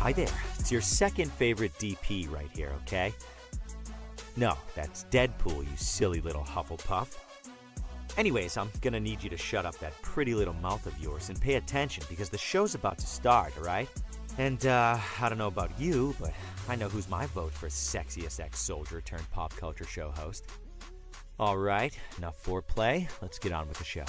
Hi there, it's your second favorite DP right here, okay? No, that's Deadpool, you silly little Hufflepuff. Anyways, I'm gonna need you to shut up that pretty little mouth of yours and pay attention because the show's about to start, alright? And, I don't know about you, but I know who's my vote for sexiest ex-soldier turned pop culture show host. Alright, enough foreplay, let's get on with the show.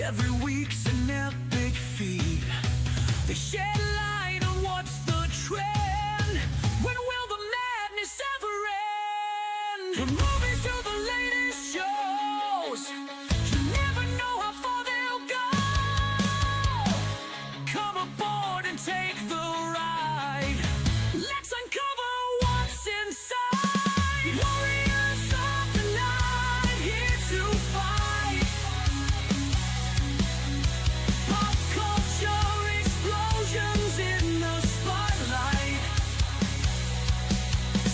Every week's an epic feat. They shed light on what's the trend. When will the madness ever end? From movies to the latest shows, you never know how far they'll go. Come aboard and take the ride. Let's uncover what's inside. Warriors of the night, here to fight. Pop culture explosions in the spotlight.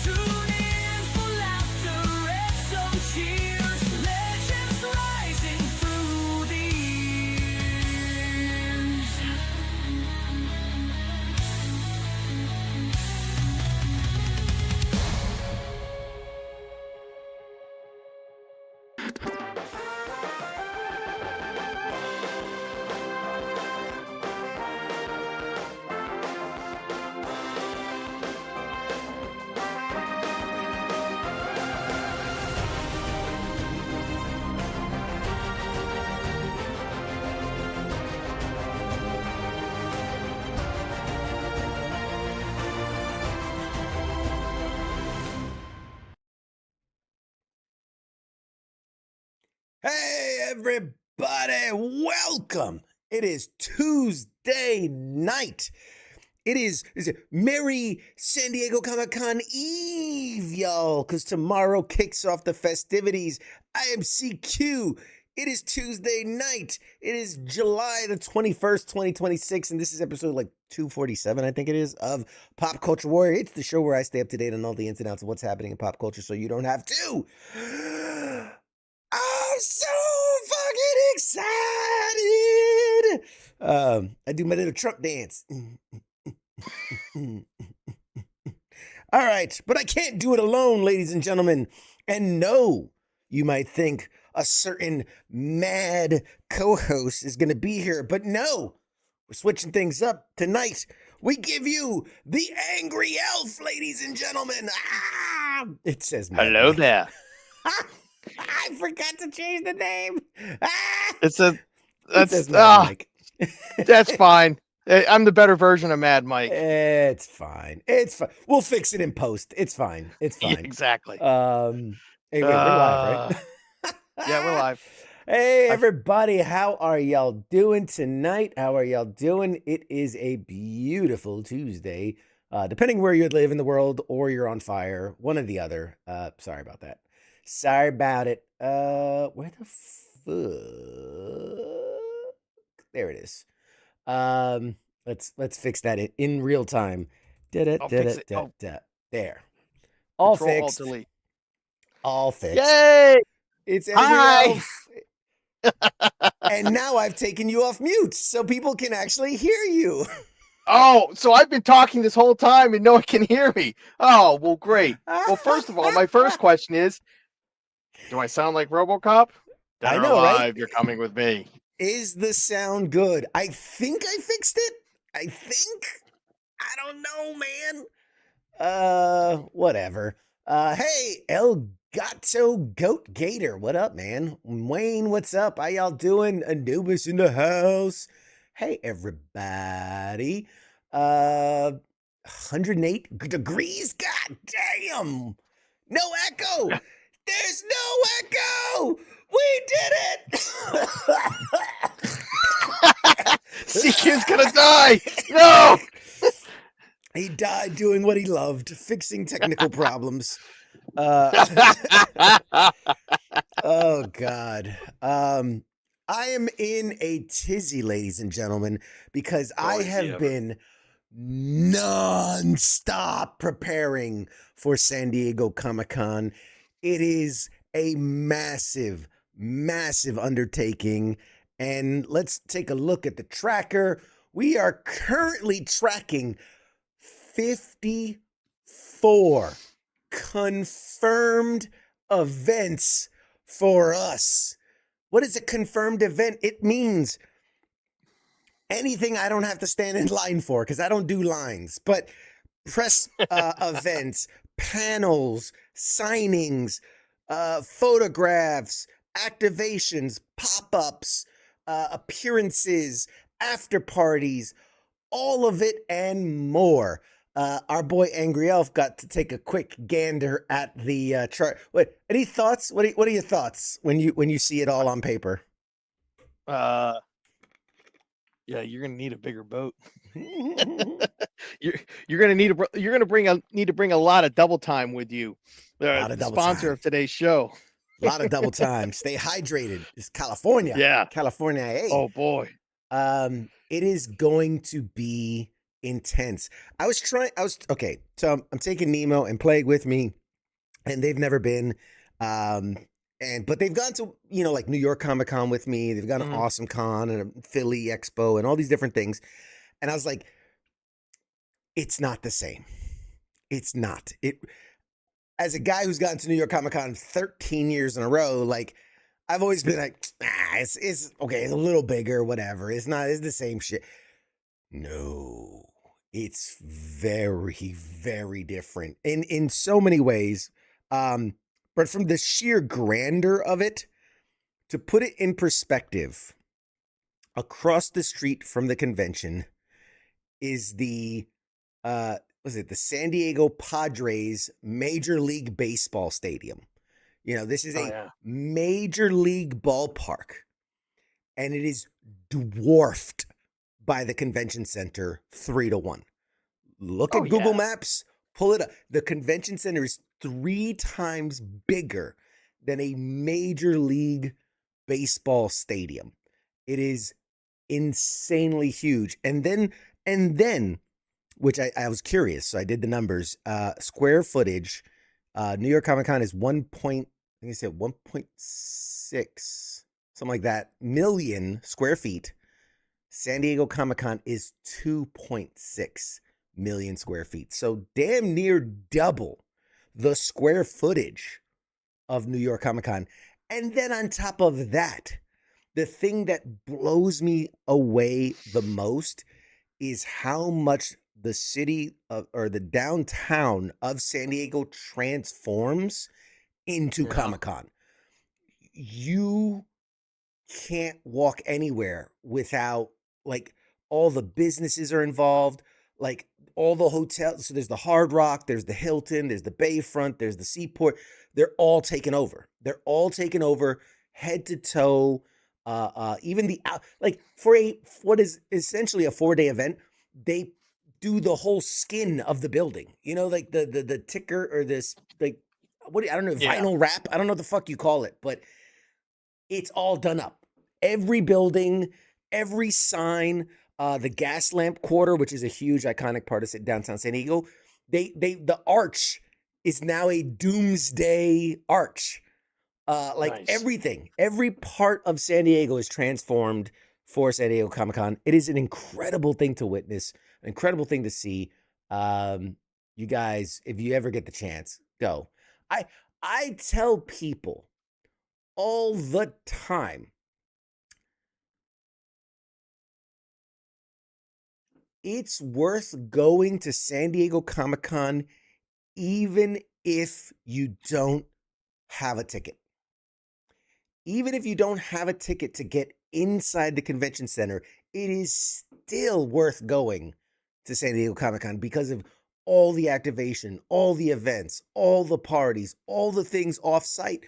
Tune in for laughter and some cheers. Legends rising through the years. Hey, everybody, welcome. It is Tuesday night. Is it Merry San Diego Comic-Con Eve, y'all, because tomorrow kicks off the festivities. I am CQ, It is Tuesday night. It is July the 21st, 2026, and this is episode like 247, I think it is, of Pop Culture Warrior. It's the show where I stay up to date on all the ins and outs of what's happening in pop culture so you don't have to. I'm so fucking excited. I do my little Trump dance. All right, but I can't do it alone, ladies and gentlemen. And no, you might think a certain mad co-host is going to be here, but no, we're switching things up tonight. We give you the Angry Elf, ladies and gentlemen. Ah! It says Mad Hello Mike. there. I forgot to change the name. Ah! It says Mad Mike. that's fine. I'm the better version of Mad Mike. It's fine. It's fine. We'll fix it in post. It's fine. It's Yeah, fine. exactly. Hey, wait, we're live, right? Yeah, we're live. Hey, everybody. How are y'all doing tonight? How are y'all doing? It is a beautiful Tuesday. Depending where you live in the world or you're on fire, one or the other. Sorry about that. Sorry about it. Where the fuck? There it is. Let's fix that in real time. I'll fix it. There. All Control, fixed. Alt, delete. All fixed. Yay! It's Hi! Angry Elf. And now I've taken you off mute so people can actually hear you. Oh, so I've been talking this whole time and no one can hear me. Oh, well, great. Well, first of all, my first question is, do I sound like RoboCop? Dead I or know, alive, right? You're coming with me. Is the sound good? I think I fixed it. I don't know, man. Whatever. Hey, El Gato Goat Gator, what up, man? Wayne, what's up? How y'all doing? Anubis in the house. Hey, everybody. 108 degrees? God damn. No echo. There's no echo. We did it. CQ's gonna die. No. He died doing what he loved, fixing technical problems. Oh God. I am in a tizzy, ladies and gentlemen, because I have been non-stop preparing for San Diego Comic-Con. It is a massive, massive undertaking. And let's take a look at the tracker. We are currently tracking 54 confirmed events for us. What is a confirmed event? It means anything I don't have to stand in line for because I don't do lines, but press events, panels, signings, photographs, activations, pop-ups, appearances, after parties, all of it and more. Our boy Angry Elf got to take a quick gander at the chart. What? Any thoughts? What are your thoughts when you see it all on paper? Yeah, you're gonna need a bigger boat. You're gonna need to bring a lot of double time with you. The sponsor of today's show. A lot of double time. Stay hydrated. It's California. Yeah. California. Hey. Oh boy. It is going to be intense. Okay, so I'm taking Nemo and Plague with me, and they've never been. But they've gone to, like New York Comic Con with me. They've gone to Awesome Con and a Philly Expo and all these different things. And I was like, it's not the same. It's not. As a guy who's gotten to New York Comic Con 13 years in a row, like, I've always been like, it's okay, it's a little bigger, whatever. It's the same shit. No, it's very, very different in so many ways. But from the sheer grandeur of it, to put it in perspective, across the street from the convention is the San Diego Padres Major League Baseball Stadium. This is a major league ballpark, and it is dwarfed by the convention center 3-1. Look at Google Maps, pull it up. The convention center is 3 times bigger than a major league baseball stadium. It is insanely huge. And then, which I was curious, so I did the numbers. Square footage, New York Comic Con is 1.6, something like that, million square feet. San Diego Comic Con is 2.6 million square feet. So damn near double the square footage of New York Comic Con. And then on top of that, the thing that blows me away the most is how much the city or the downtown of San Diego transforms into Yeah. Comic Con. You can't walk anywhere without, like, all the businesses are involved, like all the hotels. So there's the Hard Rock, there's the Hilton, there's the Bayfront, there's the Seaport. They're all taken over. They're all taken over head to toe. Even the like for what is essentially a 4-day event, they do the whole skin of the building. You know, like the ticker or this, like, I don't know, Yeah. vinyl wrap. I don't know what the fuck you call it, but it's all done up. Every building, every sign, the gas lamp quarter, which is a huge iconic part of downtown San Diego. The arch is now a doomsday arch. Nice. Everything, every part of San Diego is transformed for San Diego Comic Con. It is an incredible thing to witness, an incredible thing to see. You guys, if you ever get the chance, go. I tell people all the time, it's worth going to San Diego Comic Con even if you don't have a ticket. Even if you don't have a ticket to get inside the convention center, it is still worth going to San Diego Comic Con because of all the activation, all the events, all the parties, all the things off site,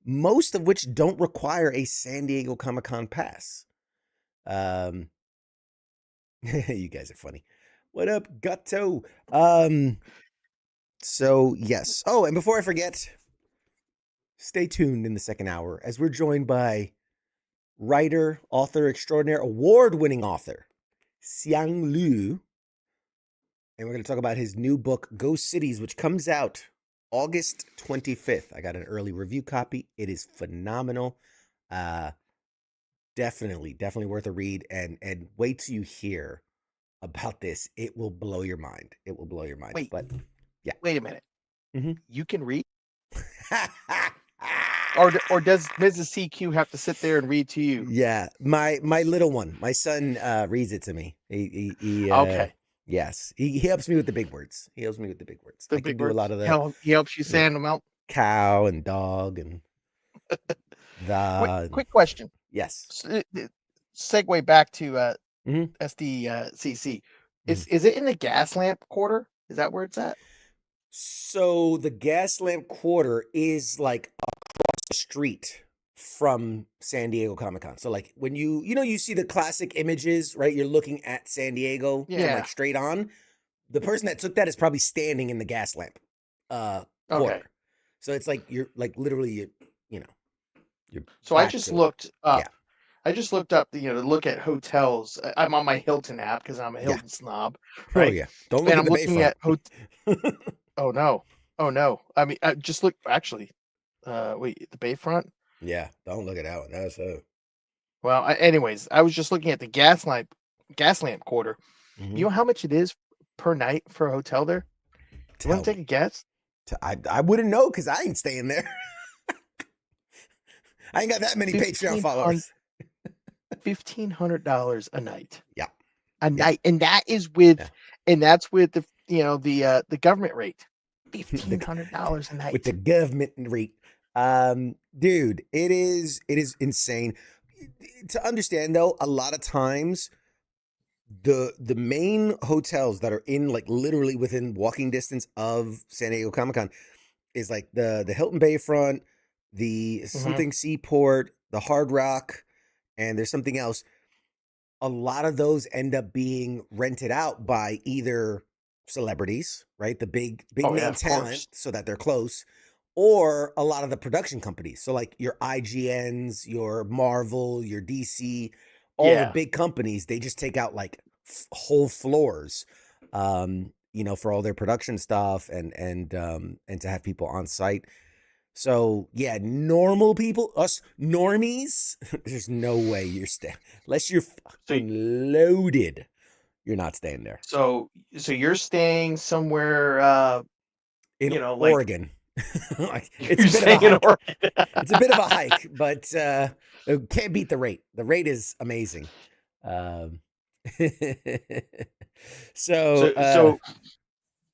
most of which don't require a San Diego Comic Con pass. You guys are funny. What up, Gutto? So yes. Oh, and before I forget, stay tuned in the second hour as we're joined by writer, author extraordinaire, award-winning author, Siang Lu. And we're going to talk about his new book, Ghost Cities, which comes out August 25th. I got an early review copy. It is phenomenal. Definitely worth a read. And wait till you hear about this. It will blow your mind. It will blow your mind. Wait. But yeah. Wait a minute. Mhm. You can read? Or does Mrs. CQ have to sit there and read to you? Yeah, my little one, my son, reads it to me. He Okay. yes, he helps me with the big words. He helps me with the big words. I can do a lot of the He helps you sand them out. cow and dog and the. Quick question. Yes. Segue back to Mhm. SDCC. Is it in the gas lamp quarter? Is that where it's at? So the gas lamp quarter is like across the street from San Diego Comic Con. So like when you see the classic images, right? You're looking at San Diego from Yeah. like straight on. The person that took that is probably standing in the gas lamp quarter. Okay. So it's like you're like literally you're So I back just to it. looked up. Yeah. I just looked up, to look at hotels. I'm on my Hilton app because I'm a Yeah. Hilton snob, Oh right? yeah. Don't look And at I'm the looking Bayfront. at Oh no. I mean, I just look actually. Wait, the Bayfront. Yeah. Don't look at that one. That's Well, anyways, I was just looking at the gas lamp quarter. mhm. You know how much it is per night for a hotel there? You Tell want to take me. a guess? I wouldn't know because I ain't staying there. I ain't got that many Patreon followers. $1,500 a night. Yeah. A night, and that is with, Yeah. and that's with the the government rate. $1,500 a night. With the government rate. Dude, it is insane. To understand though, a lot of times the main hotels that are in like literally within walking distance of San Diego Comic-Con is like the Hilton Bayfront, the something Seaport, the Hard Rock, and there's something else. A lot of those end up being rented out by either celebrities, right? The big Oh, yeah, name of talent, course. so that they're close, or a lot of the production companies. So like your IGNs, your Marvel, your DC, all the Yeah. big companies, they just take out like whole floors, for all their production stuff and to have people on site. So yeah, normal people, us normies, there's no way you're staying unless you're fucking loaded. You're not staying there So you're staying somewhere, in like Oregon. Like, it's you're a bit of a staying in hike. Oregon. It's a bit of a hike, but it can't beat the rate. The rate is amazing. Um, so So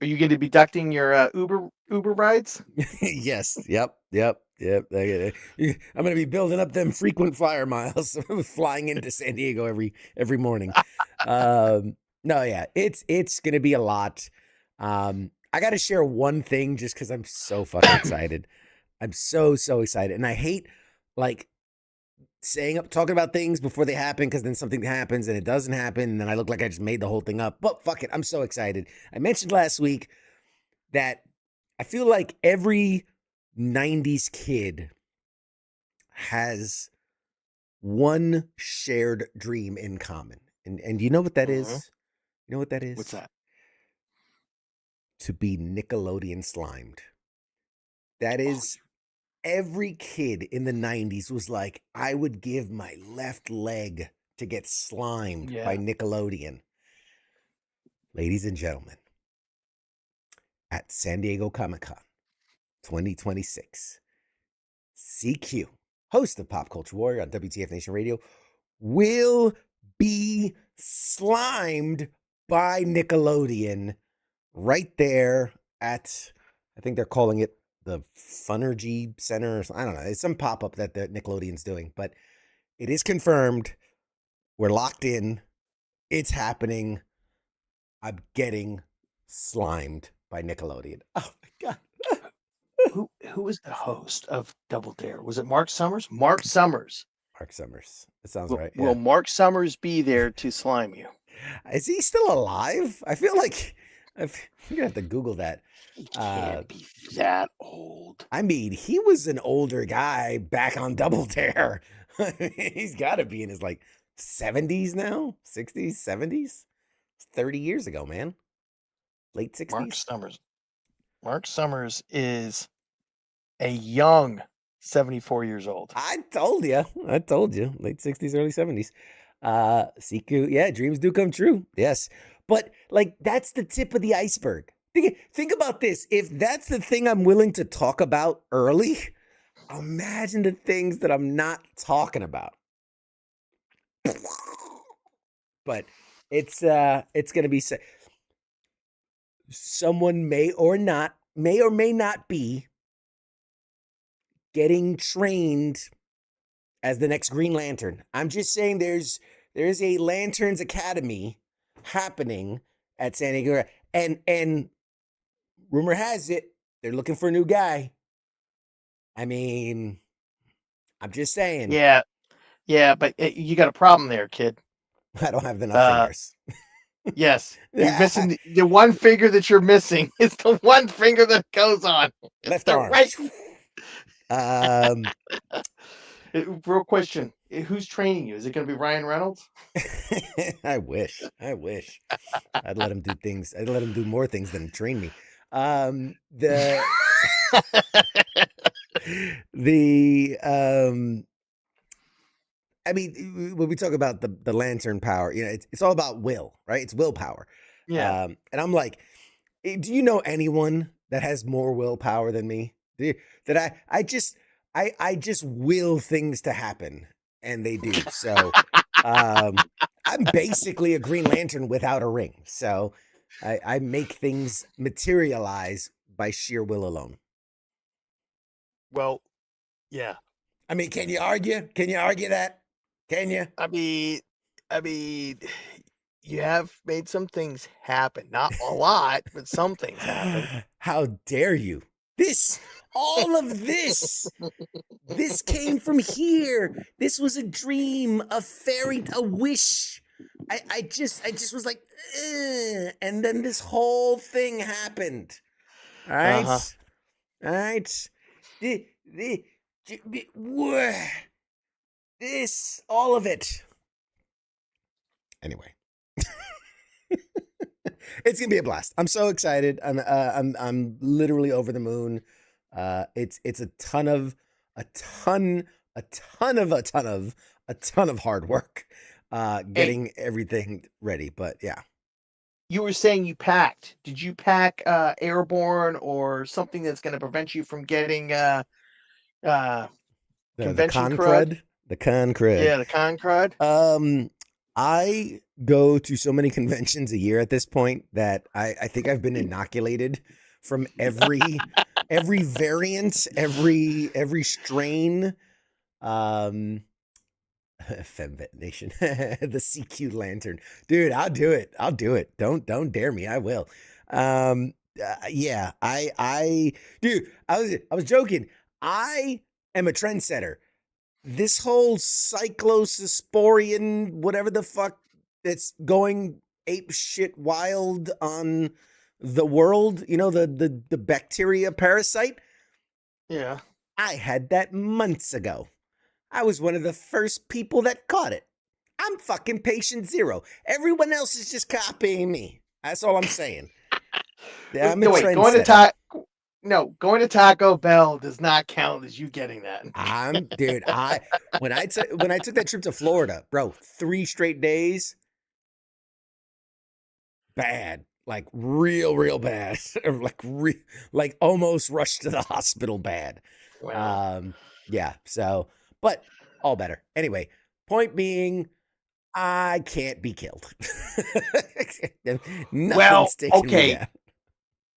are you going to be deducting your Uber rides? yes, yep. I'm gonna be building up them frequent flyer miles, flying into San Diego every morning. No, yeah, it's gonna be a lot. I got to share one thing just because I'm so fucking excited. I'm so excited, and I hate like talking about things before they happen because then something happens and it doesn't happen, and then I look like I just made the whole thing up. But fuck it, I'm so excited. I mentioned last week that I feel like every 90s kid has one shared dream in common. And you know what that is? You know what that is? What's that? To be Nickelodeon slimed. That is every kid in the 90s was like, I would give my left leg to get slimed by Nickelodeon. Ladies and gentlemen, at San Diego Comic-Con 2026, CQ, host of Pop Culture Warrior on WTF Nation Radio, will be slimed by Nickelodeon right there at, I think they're calling it the Funergy Center. Or I don't know. It's some pop-up that the Nickelodeon's doing, but it is confirmed. We're locked in. It's happening. I'm getting slimed by Nickelodeon. Oh my God. Who was the host of Double Dare? Was it Mark Summers? Mark Summers. Mark Summers. That sounds right. Will Mark Summers be there to slime you? Is he still alive? I feel like I'm gonna have to Google that. He can't be that old. I mean, he was an older guy back on Double Dare. He's got to be in his like 70s now, 60s, 70s. 30 years ago, man. Late 60s. Mark Summers is a young 74 years old. I told you. Late 60s, early 70s. CQ, yeah, dreams do come true. Yes. But like that's the tip of the iceberg. Think about this. If that's the thing I'm willing to talk about early, imagine the things that I'm not talking about. But it's gonna be someone may or may not be getting trained as the next Green Lantern. I'm just saying there's a Lanterns Academy happening at San Diego, and rumor has it they're looking for a new guy. I mean, I'm just saying. Yeah, but you got a problem there, kid. I don't have enough fingers. Yes, you're missing the one finger that you're missing is the one finger that goes on left arm. Right. Real question: who's training you? Is it going to be Ryan Reynolds? I wish. I'd let him do things. I'd let him do more things than train me. I mean, when we talk about the lantern power, it's all about will, right? It's willpower. Yeah. And I'm like, do you know anyone that has more willpower than me? That I just will things to happen, and they do. So I'm basically a Green Lantern without a ring. So I make things materialize by sheer will alone. Well, yeah. I mean, can you argue? Can you argue that? Can you? I mean, you have made some things happen. Not a lot, but some things happen. How dare you? All of this came from here. This was a dream, a wish. I just was like, and then this whole thing happened. All right. All right. This, all of it. Anyway. It's gonna be a blast. I'm so excited. I'm literally over the moon. It's a ton of hard work getting everything ready. But yeah. You were saying you packed. Did you pack airborne or something that's going to prevent you from getting The convention con crud? crud. The con crud. Yeah, the con crud. I go to so many conventions a year at this point that I think I've been inoculated from every variant, every strain. Femvet Nation, the CQ lantern, dude. I'll do it. Don't dare me. I will. Yeah. Dude. I was joking. I am a trendsetter. This whole cyclosporian, whatever the fuck, that's going ape shit wild on the world. You know, the bacteria parasite. Yeah. I had that months ago. I was one of the first people that caught it. I'm fucking patient zero. Everyone else is just copying me. That's all I'm saying. I'm a wait, trendsetter. going to Taco Bell does not count as you getting that. Dude, when I took that trip to Florida, bro, 3 straight days, bad, like real bad, like almost rushed to the hospital bad. Wow. Yeah. So, but all better. Anyway, point being, I can't be killed. Nothing's taking me down.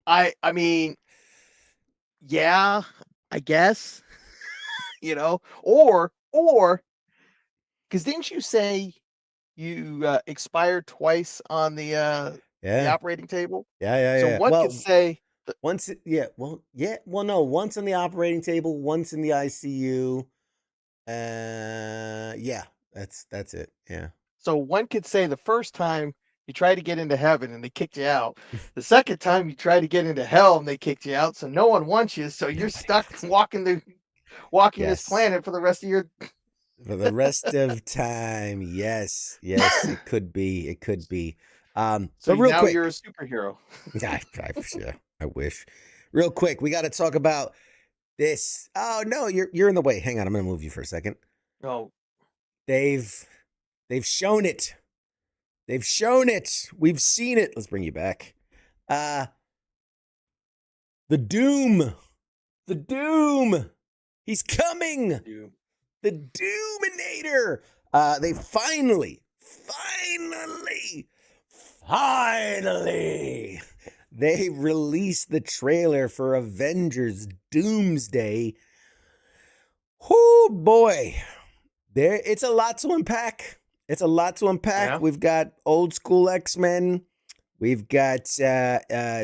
I mean, yeah, I guess. You know, or because didn't you say you expired twice on the operating table? So Yeah. one could say, Once on the operating table, once in the ICU. Yeah, that's it. Yeah. so one could say the first time you tried to get into heaven and they kicked you out. The second time you tried to get into hell and they kicked you out. So no one wants you. So you're stuck walking this Yes. planet for the rest of your. For the rest of time. Yes, it could be. So but real now quick, you're a superhero. yeah, I wish. Real quick, we got to talk about this. Oh no, you're in the way. Hang on, I'm gonna move you for a second. Oh, They've shown it. They've shown it. We've seen it. Let's bring you back. The Doom. He's coming. dude. The Doominator. They finally, they released the trailer for Avengers Doomsday. Oh boy. It's a lot to unpack. Yeah. We've got old school X-Men. We've got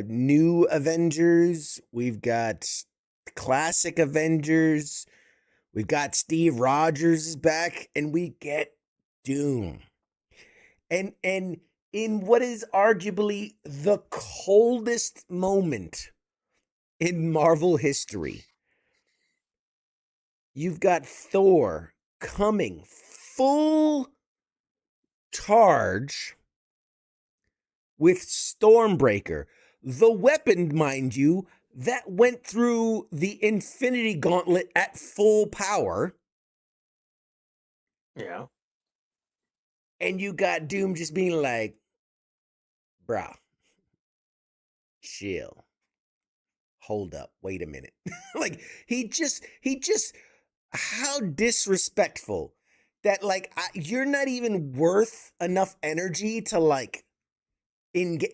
new Avengers. We've got classic Avengers. We've got Steve Rogers is back, and we get Doom. And in what is arguably the coldest moment in Marvel history, you've got Thor coming full charge with Stormbreaker, the weapon, mind you, that went through the Infinity Gauntlet at full power. Yeah. And you got Doom just being like, bruh, chill. Hold up. Wait a minute. Like, he just, how disrespectful that, like, you're not even worth enough energy to, like,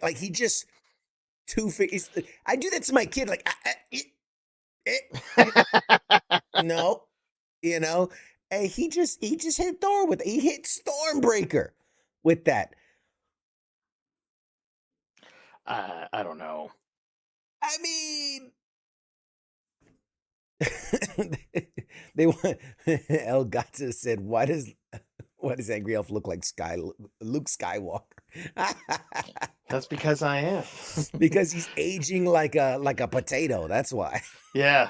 like, he just two-faced. I do that to my kid, like, no, you know, and he just hit Thor with it. He hit Stormbreaker with that. I don't know. I mean, they want. El Gato said, "Why does Angry Elf look like Luke Skywalker?" That's because I am. Because he's aging like a potato. That's why. Yeah.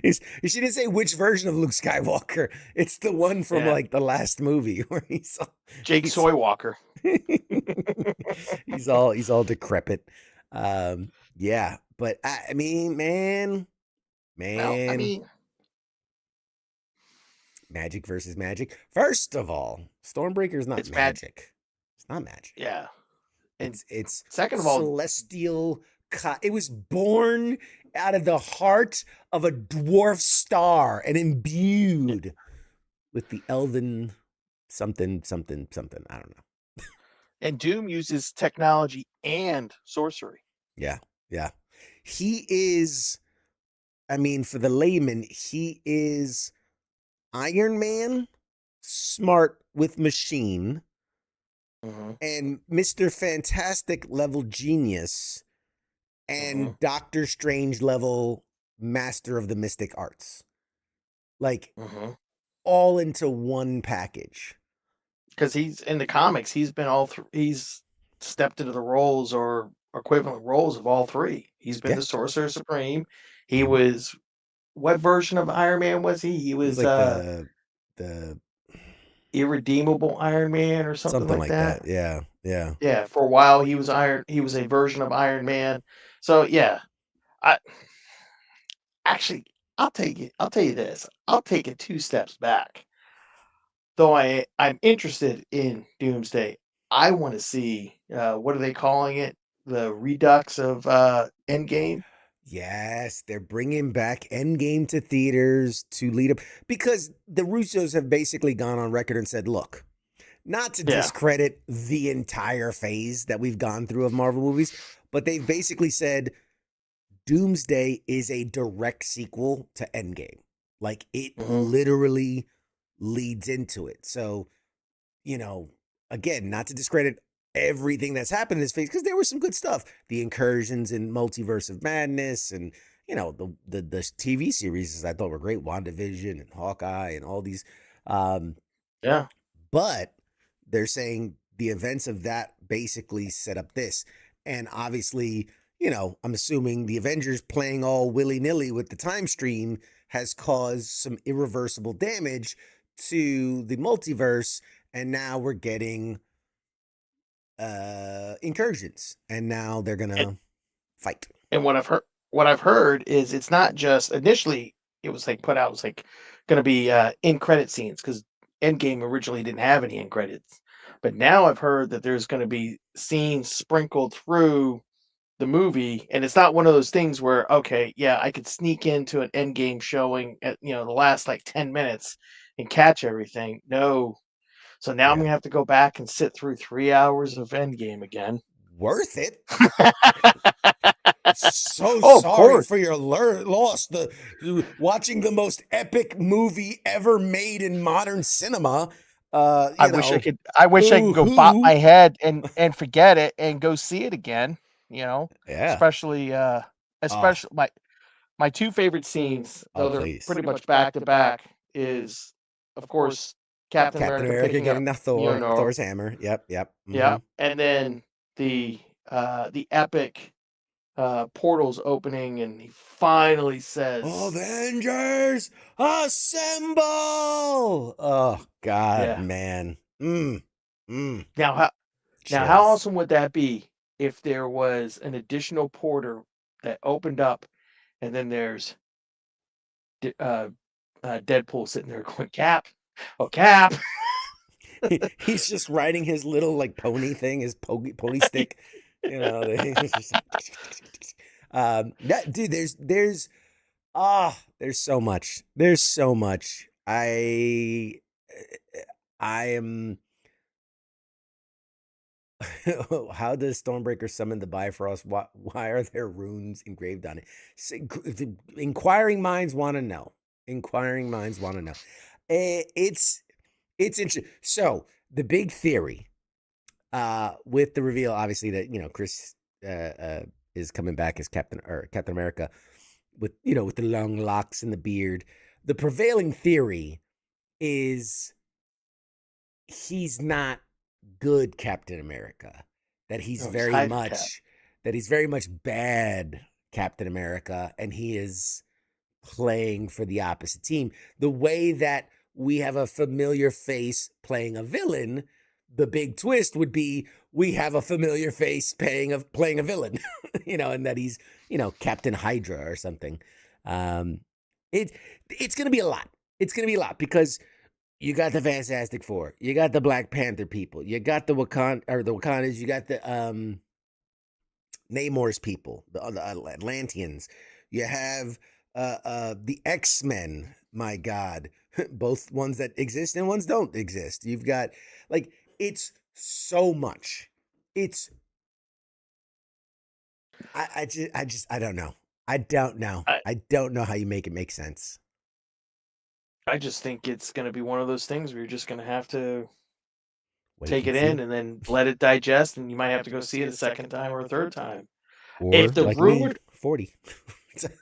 She didn't say which version of Luke Skywalker. It's the one from Yeah. like the last movie where Jake he's Soywalker. he's all decrepit. Yeah, but I mean, Well, I man, mean, magic versus magic. First of all, Stormbreaker is not it's magic. magic. It's not magic. Yeah. And It's second of all, celestial. It was born out of the heart of a dwarf star and imbued with the elven something. I don't know. and Doom uses technology and sorcery. Yeah, yeah. He is. I mean, for the layman, he is Iron Man, smart with machine, and Mr. Fantastic level genius, and Doctor Strange level master of the mystic arts. Like, all into one package. Because he's in the comics, he's been he's stepped into the roles or equivalent roles of all three. He's been Yeah. the Sorcerer Supreme. He was what version of Iron Man was he? He It was was like the Irredeemable Iron Man or something like that. Yeah, yeah. Yeah, for a while he was he was a version of Iron Man. So yeah, I actually I'll take it. I'll tell you this. I'll take it 2 steps back. Though I'm interested in Doomsday. I want to see what are they calling it? The redux of Endgame. Yes, they're bringing back Endgame to theaters to lead up because the Russos have basically gone on record and said, look, not to Yeah. discredit the entire phase that we've gone through of Marvel movies, but they've basically said Doomsday is a direct sequel to Endgame. Like it literally leads into it. So, you know, again, not to discredit everything that's happened in this phase, because there was some good stuff. The incursions in Multiverse of Madness and, you know, the TV series I thought were great. WandaVision and Hawkeye and all these. Yeah. But they're saying the events of that basically set up this. And obviously, you know, I'm assuming the Avengers playing all willy-nilly with the time stream has caused some irreversible damage to the multiverse. And now we're getting incursions. And now they're gonna fight. And what I've heard is it's not just initially it was like put out, it was like gonna be in credit scenes because Endgame originally didn't have any end credits. But now I've heard that there's gonna be scenes sprinkled through the movie, and it's not one of those things where, okay, yeah, I could sneak into an Endgame showing at the last like 10 minutes and catch everything. No. So now I'm Yeah. gonna have to go back and sit through 3 hours of Endgame again. Worth it. So Oh, of sorry course. for your loss. Watching the most epic movie ever made in modern cinema. I wish I could. I wish I could go bop my head and forget it and go see it again. Yeah. Especially my two favorite scenes, though they're please. pretty much back to back, is of course Captain Captain America America picking getting up the Mjolnir. Thor's hammer. Yep. Yeah, and then the epic portals opening, and he finally says, Avengers assemble! Oh God, Yeah. man. Now how Chills. awesome would that be if there was an additional portal that opened up, and then there's Deadpool sitting there going, Cap, oh Cap. He's just riding his little like pony thing, his pony stick. You know, he's just dude, there's so much. There's so much. I am. How does Stormbreaker summon the Bifrost? Why are there runes engraved on it? Inquiring minds want to know. Inquiring minds want to know. It's interesting. So the big theory, with the reveal, obviously that Chris is coming back as Captain America, with with the long locks and the beard. The prevailing theory is he's not good Captain America. That he's very much bad Captain America, and he is playing for the opposite team. The way that we have a familiar face playing a villain, the big twist would be we have a familiar face playing a villain, and that he's, Captain Hydra or something. Um, it's gonna be a lot. It's gonna be a lot because you got the Fantastic Four, you got the Black Panther people, you got the Wakandas, you got the Namor's people, the Atlanteans. You have the X-Men, my God, both ones that exist and ones don't exist. You've got it's so much. It's I don't know. I don't know. I, I don't know how you make it make sense. I just think it's going to be one of those things where you're just going to have to Wait take and it in see. and then let it digest, and you might have to go see it a second time or a third time. Or If the like me, rumored, 40.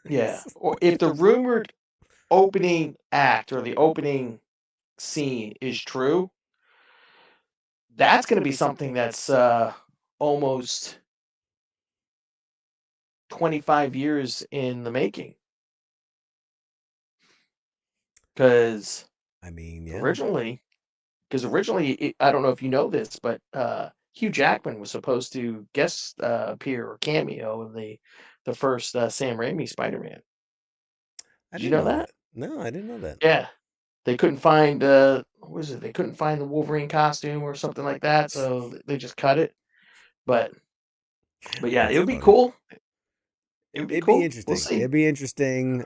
yeah, or if the rumored opening act or the opening scene is true, that's going to be something that's almost 25 years in the making. Because I mean, yeah. originally, I don't know if you know this, but Hugh Jackman was supposed to guest appear or cameo in the first Sam Raimi Spider-Man. I Did you didn't know know that? that. No, I didn't know that. Yeah, they couldn't find what was it? They couldn't find the Wolverine costume or something like that, so they just cut it. But yeah, it That's would be funny. cool. It would be It'd be cool. We'll interesting. see. It'd be interesting.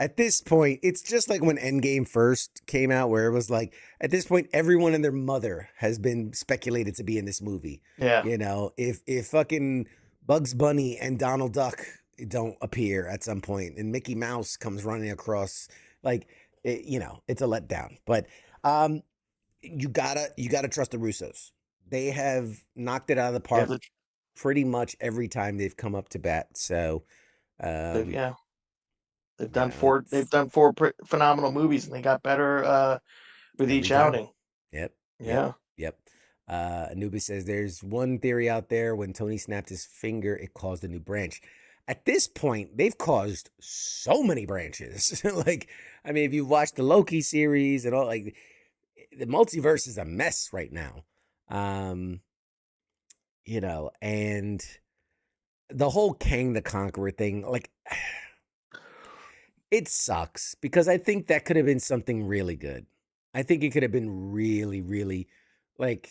At this point, it's just like when Endgame first came out, where it was like, at this point, everyone and their mother has been speculated to be in this movie. Yeah, If fucking Bugs Bunny and Donald Duck don't appear at some point, and Mickey Mouse comes running across, it's a letdown. But um, you gotta trust the Russos. They have knocked it out of the yeah, park pretty much every time they've come up to bat. So, um, yeah. They've it's done four phenomenal movies, and they got better with every each time. outing. Yep, yep, Yeah, yep. Anubis says there's one theory out there: when Tony snapped his finger, it caused a new branch. At this point, they've caused so many branches. I mean, if you've watched the Loki series and all, the multiverse is a mess right now. Um, and the whole Kang the Conqueror thing, it sucks because I think that could have been something really good. I think it could have been really, really, like,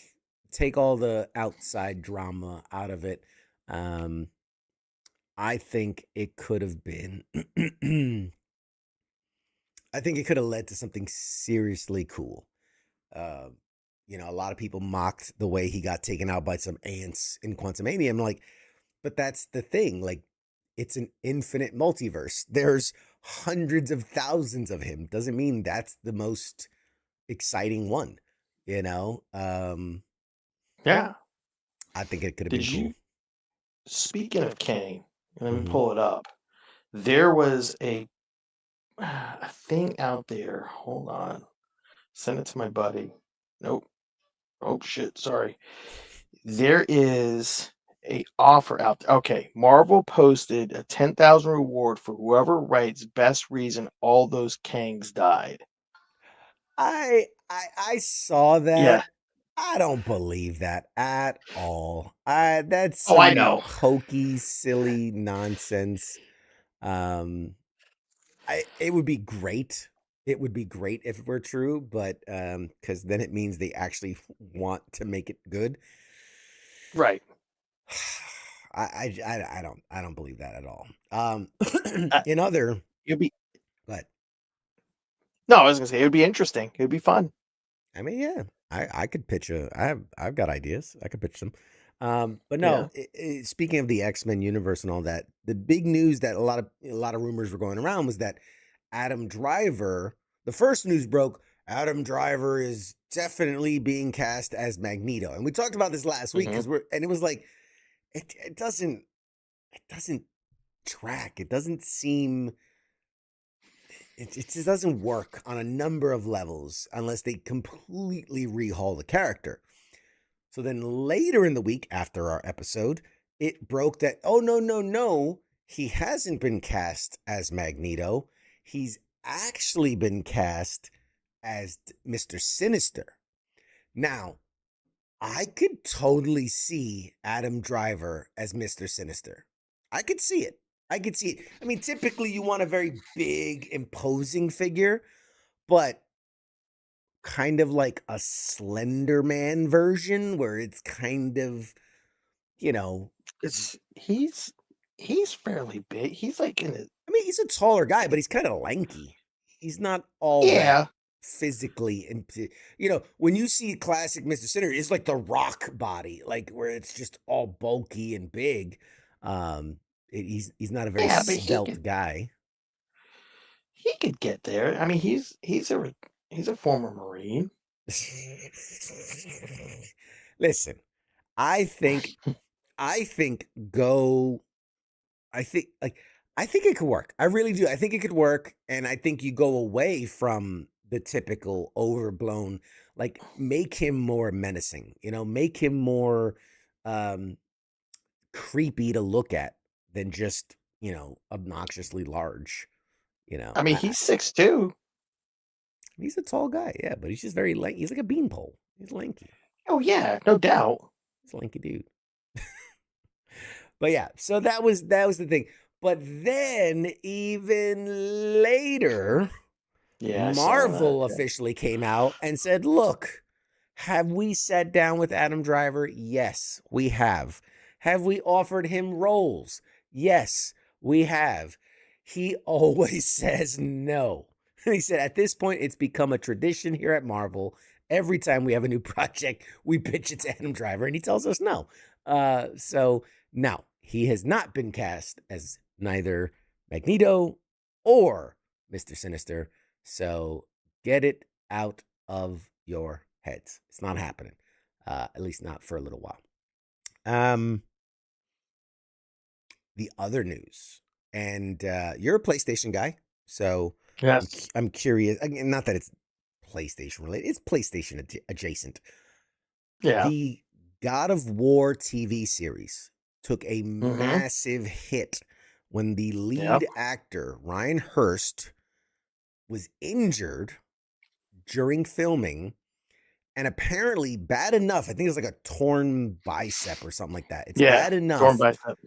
take all the outside drama out of it. Um, I think it could have been, I think it could have led to something seriously cool. Uh, a lot of people mocked the way he got taken out by some ants in Quantumania. I'm like, but that's the thing. Like, it's an infinite multiverse. There's hundreds of thousands of him. Doesn't mean that's the most exciting one, you know? yeah. I think it could have Did been cool. you? Speaking of Kang, let me Hmm. pull it up. There was a thing out there. Hold on. Send it to my buddy. Nope. Oh shit. Sorry. There is a offer out there. Okay, Marvel posted a 10,000 reward for whoever writes best reason all those Kangs died. I saw Yeah. that. I don't believe that at all. That's Oh, I some know. hokey, silly nonsense. Um, it would be great. It would be great if it were true, but because then it means they actually want to make it good. Right. I don't believe that at all. Uh, In other, it'd be but no. I was gonna say it would be interesting. It would be fun. I mean, yeah, I could pitch I've got ideas. I could pitch them. But Yeah. no, speaking of the X-Men universe and all that, the big news that a lot of rumors were going around was that Adam Driver, the first news broke, Adam Driver is definitely being cast as Magneto. And we talked about this last week Hmm. and it was like it doesn't track. It doesn't seem it just doesn't work on a number of levels unless they completely rehaul the character. So then later in the week after our episode, it broke that, oh, no, no, no. He hasn't been cast as Magneto. He's actually been cast as Mr. Sinister. Now, I could totally see Adam Driver as Mr. Sinister. I could see it. I could see it. I mean, typically you want a very big, imposing figure, but kind of like a Slender Man version where it's kind of, you know, It's he's fairly big. He's like in it. I mean, he's a taller guy, but he's kind of lanky. He's not all that Yeah, physically, and when you see classic Mr. Sinner, it's like the Rock body, like where it's just all bulky and big. He's not a very yeah, but svelte guy. he could get there. I mean, he's a former Marine. Listen, I think I think go I think like I think it could work. I really do. I think it could work, and I think you go away from the typical overblown, like make him more menacing, make him more um creepy to look at than just, obnoxiously large. I mean, he's 6'2". He's a tall guy, yeah, but he's just very lanky. He's like a beanpole. He's lanky. Oh yeah, no doubt. He's a lanky dude. But yeah, so that was the thing. But then even later, Yeah, I saw Marvel that. Yeah. officially came out and said, "Look, have we sat down with Adam Driver? Yes, we have. Have we offered him roles? Yes, we have. He always says no." He said, "At this point, it's become a tradition here at Marvel. Every time we have a new project, we pitch it to Adam Driver, and he tells us no." So now he has not been cast as neither Magneto or Mr. Sinister. So get it out of your heads. It's not happening. At least not for a little while. The other news, and you're a PlayStation guy, so Yes. I'm curious. Again, not that it's PlayStation related; it's PlayStation adjacent. Yeah. The God of War TV series took a Mm-hmm. massive hit when the Yep. lead actor Ryan Hurst was injured during filming, and apparently bad enough. I think it was like a torn bicep or something like that. It's Yeah. bad enough Torn bicep.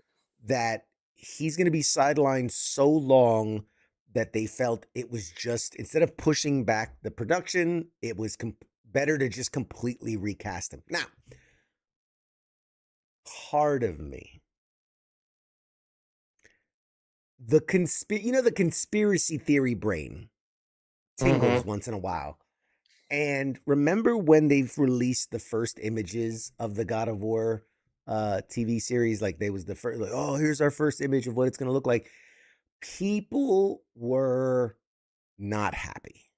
that he's going to be sidelined so long that they felt it was just, instead of pushing back the production, it was better to just completely recast him. Now, part of me, the conspiracy theory brain tingles Mm-hmm. once in a while. And remember when they've released the first images of the God of War TV series? Like, they was the first, like, oh, here's our first image of what it's going to look like. People were not happy,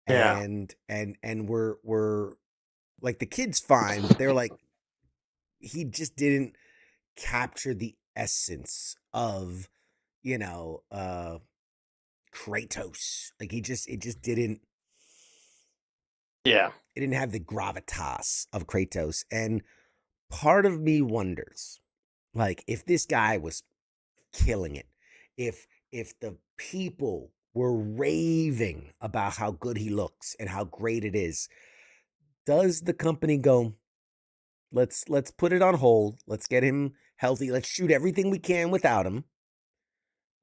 Yeah. and were like, the kid's fine, but they were like, he just didn't capture the essence of, Kratos. Like, it just didn't. Yeah. It didn't have the gravitas of Kratos. And part of me wonders, like, if this guy was killing it, if the people were raving about how good he looks and how great it is, does the company go, let's put it on hold, let's get him healthy, let's shoot everything we can without him,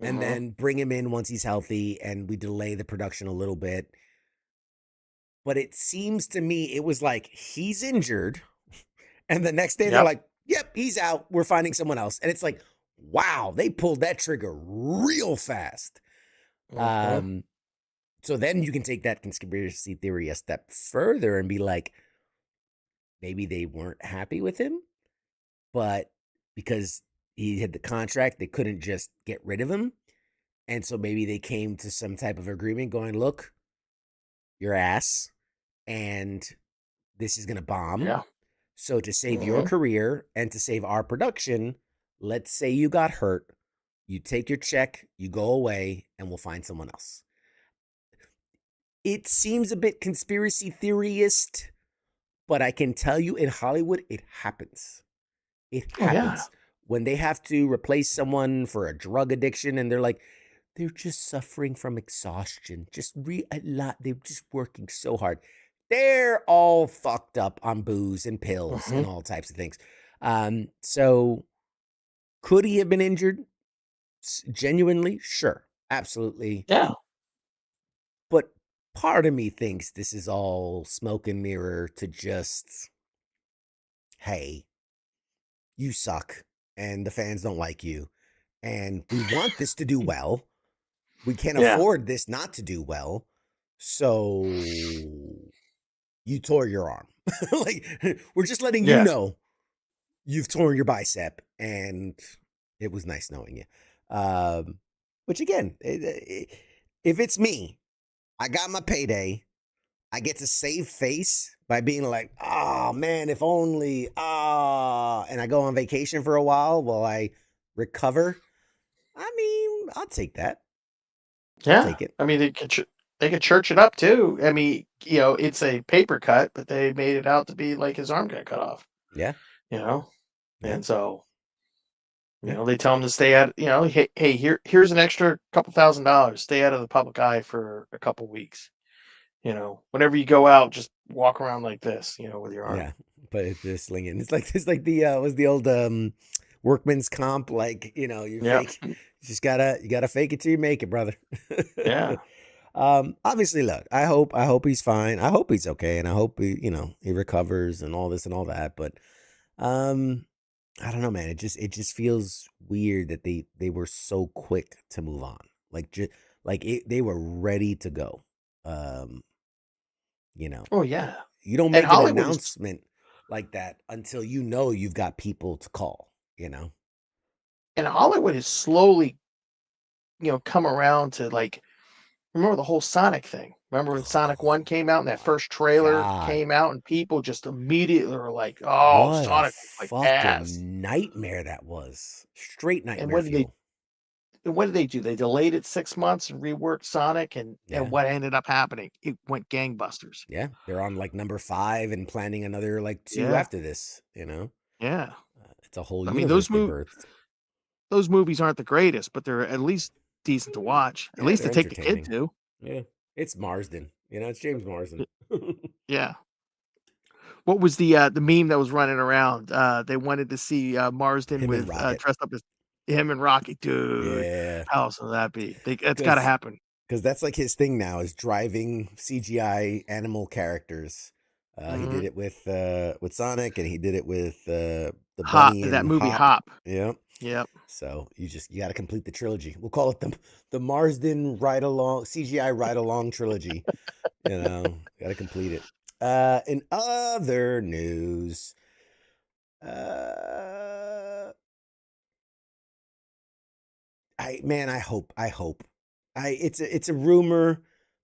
and Mm-hmm. then bring him in once he's healthy, and we delay the production a little bit? But it seems to me it was like, he's injured, and the next day they're Yep. like, yep, he's out, we're finding someone else. And it's like, wow, they pulled that trigger real fast. Mm-hmm. So then you can take that conspiracy theory a step further and be like, maybe they weren't happy with him, but because he had the contract, they couldn't just get rid of him. And so maybe they came to some type of agreement going, look, your ass, and this is going to bomb. Yeah. So to save your Mm-hmm. career and to save our production, let's say you got hurt, you take your check, you go away, and we'll find someone else. It seems a bit conspiracy theorist, but I can tell you, in Hollywood, it happens. It Oh yeah. happens. when they have to replace someone for a drug addiction and they're like, they're just suffering from exhaustion. A lot. They're just working so hard. They're all fucked up on booze and pills Hmm. and all types of things. So could he have been injured? Genuinely? Sure. Absolutely. Yeah. But part of me thinks this is all smoke and mirror to just, hey, you suck and the fans don't like you. And we want this to do well. We can't Yeah. afford this not to do well. So you tore your arm. Like, we're just letting you Yeah. know you've torn your bicep, and it was nice knowing you. Which again, if it's me, I got my payday. I get to save face by being like, oh man, if only, and I go on vacation for a while I recover. I mean, I'll take that. I'll Yeah. take it. I mean, they could church it up too. I mean, it's a paper cut, but they made it out to be like his arm got cut off. Yeah. You know, Yeah. and so Yeah. they tell him to stay out. Hey, here's an extra couple $1,000. Stay out of the public eye for a couple weeks. Whenever you go out, just walk around like this. With your arm. Yeah. But it's just slinging. It's like the was the old workman's comp, like, you Yeah. fake, you gotta fake it till you make it, brother. Yeah. Obviously, look, I hope he's fine. I hope he's okay, and I hope he recovers and all this and all that. But I don't know, man. It just feels weird that they were so quick to move on. They were ready to go. Um, you know, Oh yeah. you don't And make an Hollywood is announcement like that until you've got people to call. and Hollywood has slowly, come around to like remember the whole Sonic thing. Remember when Sonic 1 came out and that My first trailer God, came out and people just immediately were like, "Oh, what a Sonic looks like ass." fucking nightmare that was! Straight And nightmare what did they fuel. and what did they do? They delayed it 6 months and reworked Sonic and Yeah. what ended up happening? It went gangbusters. Yeah, they're on like number 5 and planning another like 2 Yeah. after this. Yeah. It's a whole I mean, universe they birthed. those movies aren't the greatest, but they're at least decent to watch. At Yeah, least they're to take the kid entertaining. to. Yeah, it's Marsden. It's James Marsden. Y Yeah. What was the meme that was running around? They wanted to see, Marsden Him and with, Rocket. dressed up as him and Rocky. Dude, Yeah, how awesome would that be? That's gotta because happen. that's like his thing now is driving CGI animal characters. He did Mhm. it with Sonic, and he did it with the bunny That and movie Hop. Hop. Yeah. Yep. So you got to complete the trilogy. We'll call it the Marsden ride along CGI ride along trilogy. Got to complete it. In other news, I hope. It's a rumor,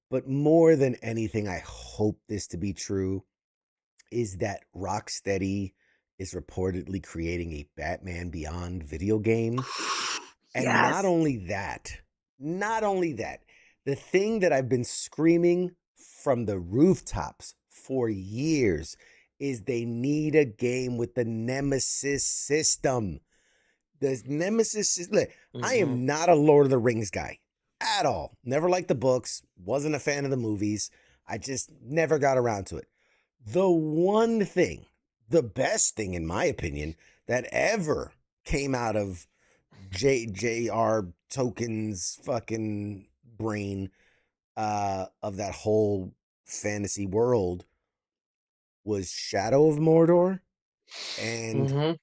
but more than anything, I hope this to be true. Is that Rocksteady is reportedly creating a Batman Beyond video game. And Yes. not only that, the thing that I've been screaming from the rooftops for years is they need a game with the Nemesis system. The Nemesis is, look, I Mhm. am not a Lord of the Rings guy at all. Never liked the books, wasn't a fan of the movies. I just never got around to it. The one thing, the best thing, in my opinion, that ever came out of J.R. Tolkien's fucking brain of that whole fantasy world was Shadow of Mordor and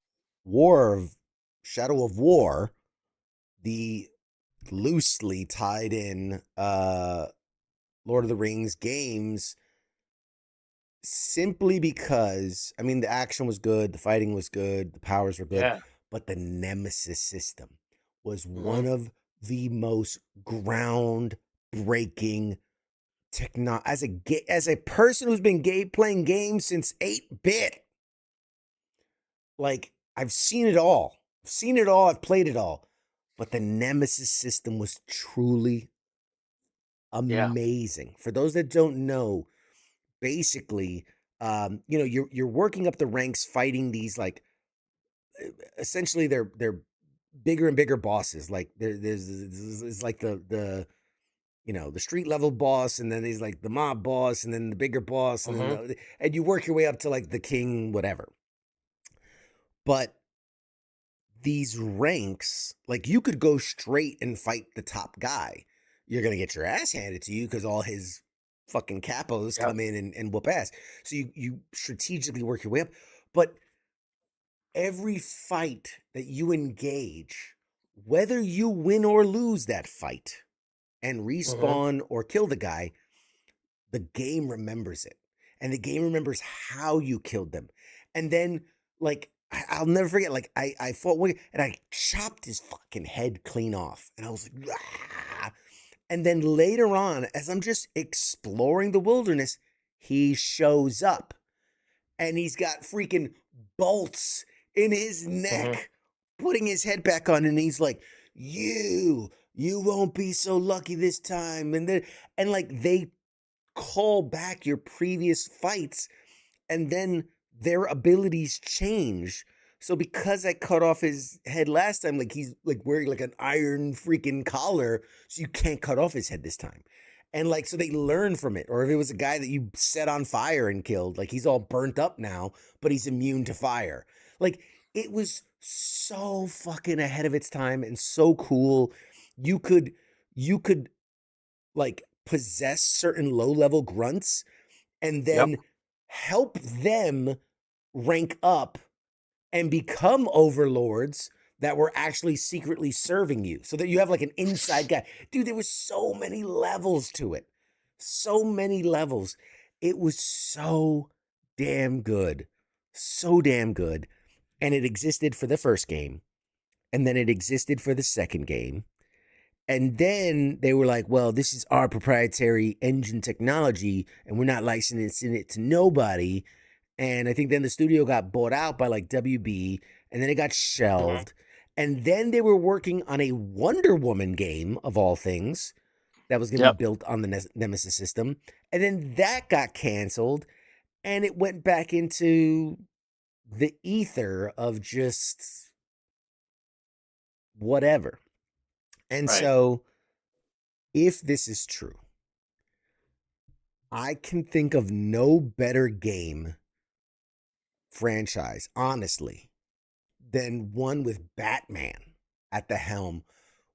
Mhm. Shadow of War, the loosely tied in Lord of the Rings games, simply because, I mean, the action was good, the fighting was good, the powers were good, Yeah. but the Nemesis system was one Mhm. of the most groundbreaking as a person who's been playing games since 8-bit. Like, I've seen it all. I've played it all. But the Nemesis system was truly Yeah. amazing. For those that don't know, basically, you're working up the ranks fighting these like essentially they're bigger and bigger bosses. Like there's like the the street level boss, and then he's like the mob boss, and then the bigger boss, and then Hmm. and you work your way up to like the king, whatever. But these ranks, like you could go straight and fight the top guy. You're gonna get your ass handed to you because all his fucking capos Yep. come in and whoop ass. So you strategically work your way up. But every fight that you engage, whether you win or lose that fight and Hmm. respawn or kill the guy, the game remembers it. And the game remembers how you killed them. And then, like, I'll never forget, like, I fought one and I chopped his fucking head clean off. And I was like, ah. And then later on, as I'm just exploring the wilderness, he shows up and he's got freaking bolts in his Hmm. neck, putting his head back on, and he's like, you won't be so lucky this time. And then, and like, they call back your previous fights, and then their abilities change. So because I cut off his head last time, like he's like wearing like an iron freaking collar, so you can't cut off his head this time. And like so they learn from it. Or if it was a guy that you set on fire and killed, like he's all burnt up now, but he's immune to fire. Like it was so fucking ahead of its time and so cool. You could you could like possess certain low level grunts and Yep. then help them rank up and become overlords that were actually secretly serving you so that you have like an inside guy. Dude, there was so many levels to it. So many levels. It was so damn good. So damn good. And it existed for the first game. And then it existed for the second game. And then they were like, well, this is our proprietary engine technology, and we're not licensing it to nobody. And I think then the studio got bought out by like WB, and then it got Hmm. shelved. And then they were working on a Wonder Woman game, of all things, that was going to be Yep. built on the Nemesis system. And then that got canceled, and it went back into the ether of just whatever. And Right. so, if this is true, I can think of no better game franchise, honestly, than one with Batman at the helm,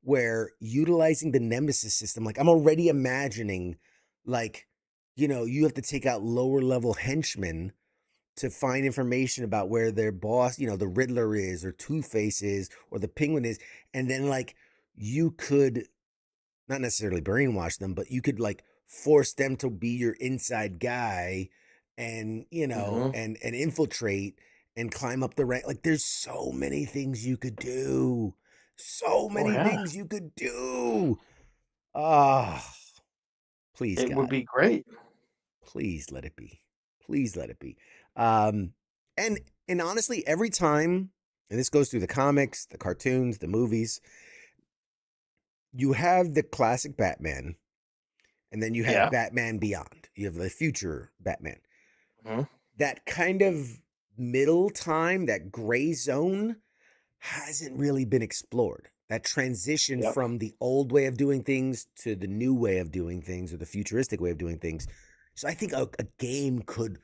where utilizing the Nemesis system, like I'm already imagining, like, you have to take out lower level henchmen to find information about where their boss, the Riddler is, or Two Face is, or the Penguin is. And then, like, you could not necessarily brainwash them, but you could like force them to be your inside guy and Hmm. and infiltrate and climb up the rank. Like there's so many things you could do. So Oh many yeah. things you could do. Ah, please It would God. be great. Please let it be. Please let it be. Um and and honestly, every time, and this goes through the comics, the cartoons, the movies, you have the classic Batman. And then you have Yeah. Batman Beyond. You have the future Batman. Hmm. That kind of middle time, that gray zone, hasn't really been explored. That transition Yep. from the old way of doing things to the new way of doing things or the futuristic way of doing things. So I think a game could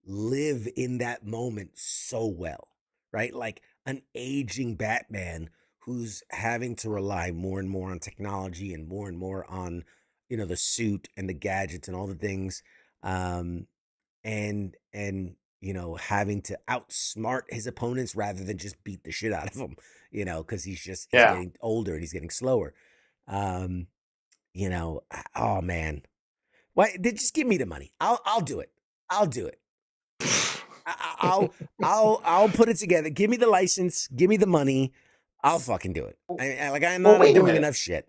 live in that moment so well, right? Like an aging Batman who's having to rely more and more on technology and more on, the suit and the gadgets and all the things. Um, and having to outsmart his opponents rather than just beat the shit out of them, because he's Yeah. getting older and he's getting slower. Um, oh man. Why just give me the money? I'll do it. I'll do it. I'll I'll put it together. Give me the license. Give me the money. I'll fucking do it. Like I'm Well, not wait a doing minute. enough shit.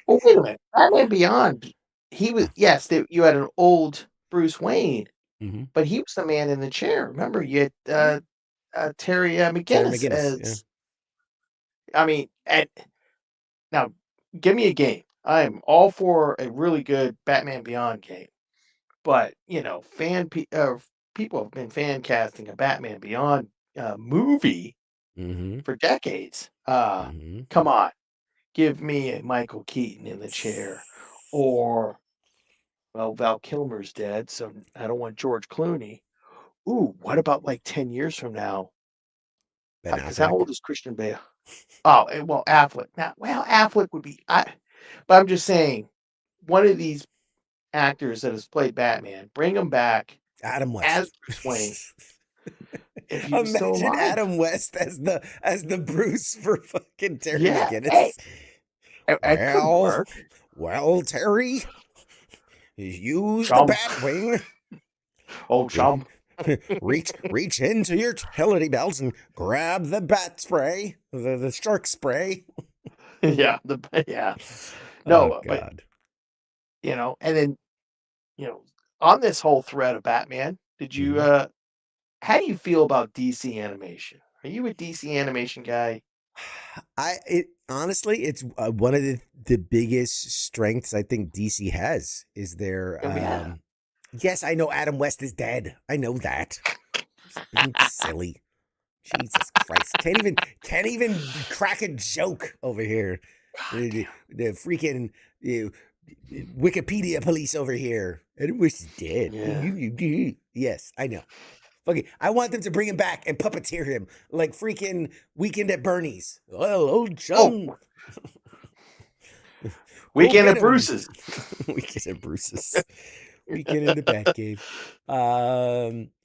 Well, wait a minute. Batman Beyond. He was yes. You had an old Bruce Wayne, Hmm. but he was the man in the chair. Remember, you had Yeah, Terry Terry McGinnis McGinnis. Yeah. as. I mean, and now give me a game. I am all for a really good Batman Beyond game, but people have been fan casting a Batman Beyond movie Mm-hmm. for decades. Mm-hmm. Come on, give me a Michael Keaton in the chair, or well, Val Kilmer's dead, so I don't want George Clooney. Ooh, what about like 10 years from now? Ben Because how Affleck. old is Christian Bale? Oh, well, Affleck. Now, well, Affleck would be. But I'm just saying, one of these actors that has played Batman, bring him back Adam as West. Bruce Wayne if he was still Imagine alive. Adam West as the Bruce for fucking Terry Yeah, hey, McGinnis. it could Well, work. well, Terry, use the Chum, Batwing. old chum. Reach into your utility belt and grab the bat spray, the shark spray. Yeah, yeah. Oh No, but God. and then you know, on this whole thread of Batman, did you Mhm. how do you feel about DC animation? Are you a DC animation guy? Honestly, it's one of the biggest strengths I think DC has is their Oh yeah. yes, I know Adam West is dead. I know that. Just being silly. Jesus Christ. Can't even crack a joke over here. God The, damn. the freaking uh, Wikipedia police over here. Adam West is dead. Yeah. Yes, I know. Okay, I want them to bring him back and puppeteer him like freaking Weekend at Bernie's. Well, old Oh, chum, go Weekend get at him. Bruce's. Weekend at Bruce's. Weekend in the Batcave.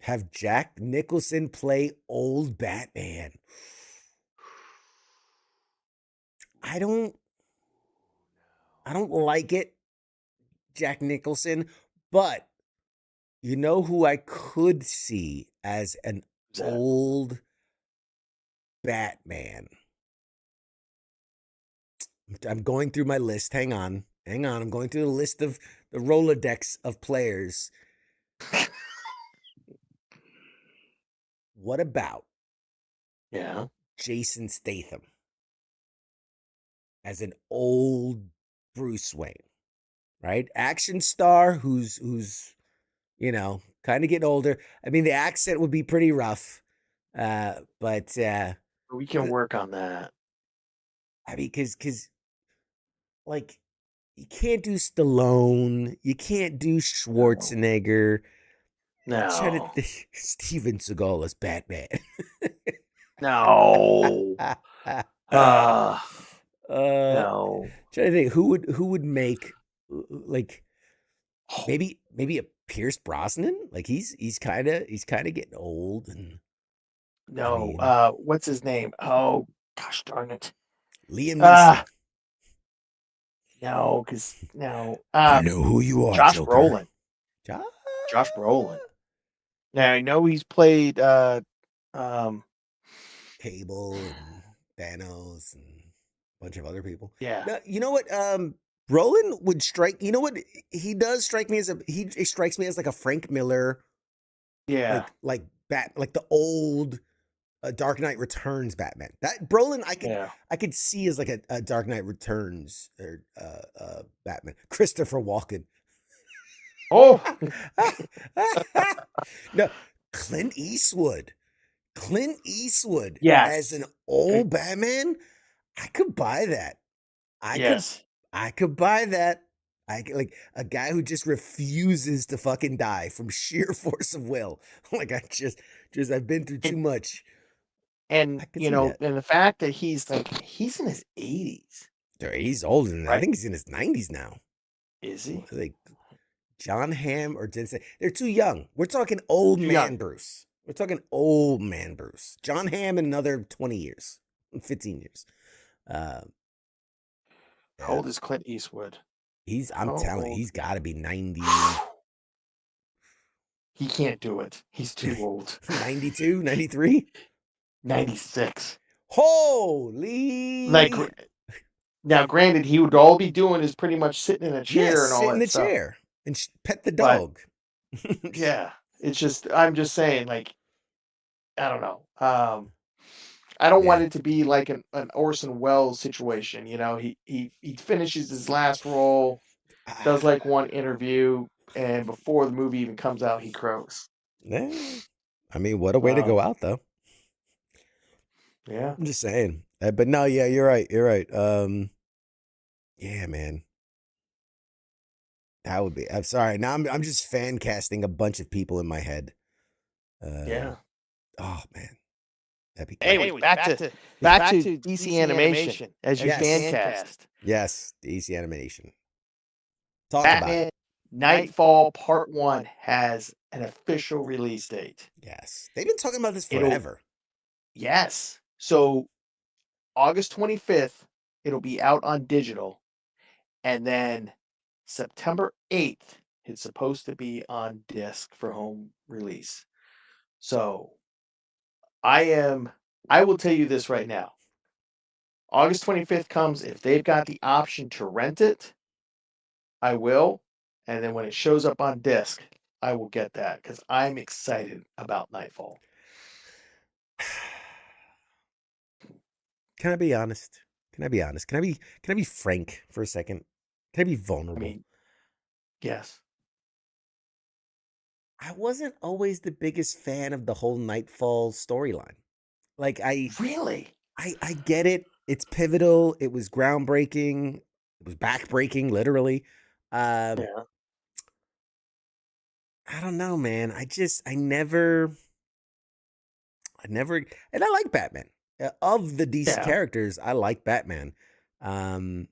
Have Jack Nicholson play old Batman. I don't, I don't like it, Jack Nicholson, but you know who I could see as an Who's that? old Batman. I'm going through my list. Hang on. Hang on. I'm going through the list of the Rolodex of players. What about Yeah. Jason Statham as an old Bruce Wayne? Right? Action star who's kind of getting older. I mean, the accent would be pretty rough. But We can work on that. I mean, because like you can't do Stallone, you can't do Schwarzenegger. I'm trying to No. think Steven Seagal as Batman. No. uh, No. trying to think who would make like maybe a Pierce Brosnan. Like he's kind of getting old, and I No. mean What's his name? Oh, gosh darn it. Liam Ah, Neeson. no, because no. I know who you are, Josh Joker. Brolin. Ja- Josh Brolin. Now I know he's played um Cable and Thanos and a bunch of other people. yeah. Now, you know what? Brolin would strike. You know what? He does strike me as he strikes me as like a Frank Miller, Yeah. like the old Dark Knight Returns Batman. That Brolin, Yeah. I could see as like a Dark Knight Returns or Batman. Christopher Walken. Oh, No, Clint Eastwood. Clint Eastwood as yes. an old Batman. I could buy that. I could Yes. I could buy that. Like a guy who just refuses to fucking die from sheer force of will. Like I've been through too And much. and I could see that. and the fact that he's in his 80s, Dude, he's older than that. I right? think he's in his 90s now. Is he? Like John Hamm or Jensen. They're too young. We're talking old Too young. man Bruce. We're talking old man Bruce. John Hamm in another 20 years, 15 years. Uh, How yeah. old is Clint Eastwood? I'm How telling you, old? he's got to be 90, He can't do it. He's too old. 92, 93. 96. Like Holy. now, granted, he would all be doing is pretty much sitting in a Yes, chair and all sit in that the stuff. chair and pet the But dog. yeah, it's just I'm just saying, like, I don't know. I don't want Yeah. it to be like an Orson Welles situation. He finishes his last role, does like one interview, and before the movie even comes out, he croaks. Yeah. I mean, what a way to Um, go out, though. Yeah. I'm just saying. But no, yeah, you're right. You're right. Yeah, man. That would be. I'm sorry. Now I'm just fan casting a bunch of people in my head. Yeah. Oh man, that'd be great. Anyways, back to DC animation as you fan Yes. cast. Yes, the easy animation. Talk about it. Batman Nightfall Part 1 has an official release date. Yes. They've been talking about this It'll forever. Yes. So August 25th, it'll be out on digital, and then September 8th, it's supposed to be on disc for home release. So I will tell you this right now. August 25th comes, if they've got the option to rent it, I will. And then when it shows up on disc, I will get that because I'm excited about Nightfall. Can I be honest? Can I be honest? Can I be frank for a second? Can I be I vulnerable? mean, yes. I wasn't always the biggest fan of the whole Nightfall storyline. Like Really? I get it. It's pivotal. It was groundbreaking. It was backbreaking, literally. Um, Yeah. I don't know, man. I never, and I like Batman. Of the DC Yeah. characters, I like Batman. Um,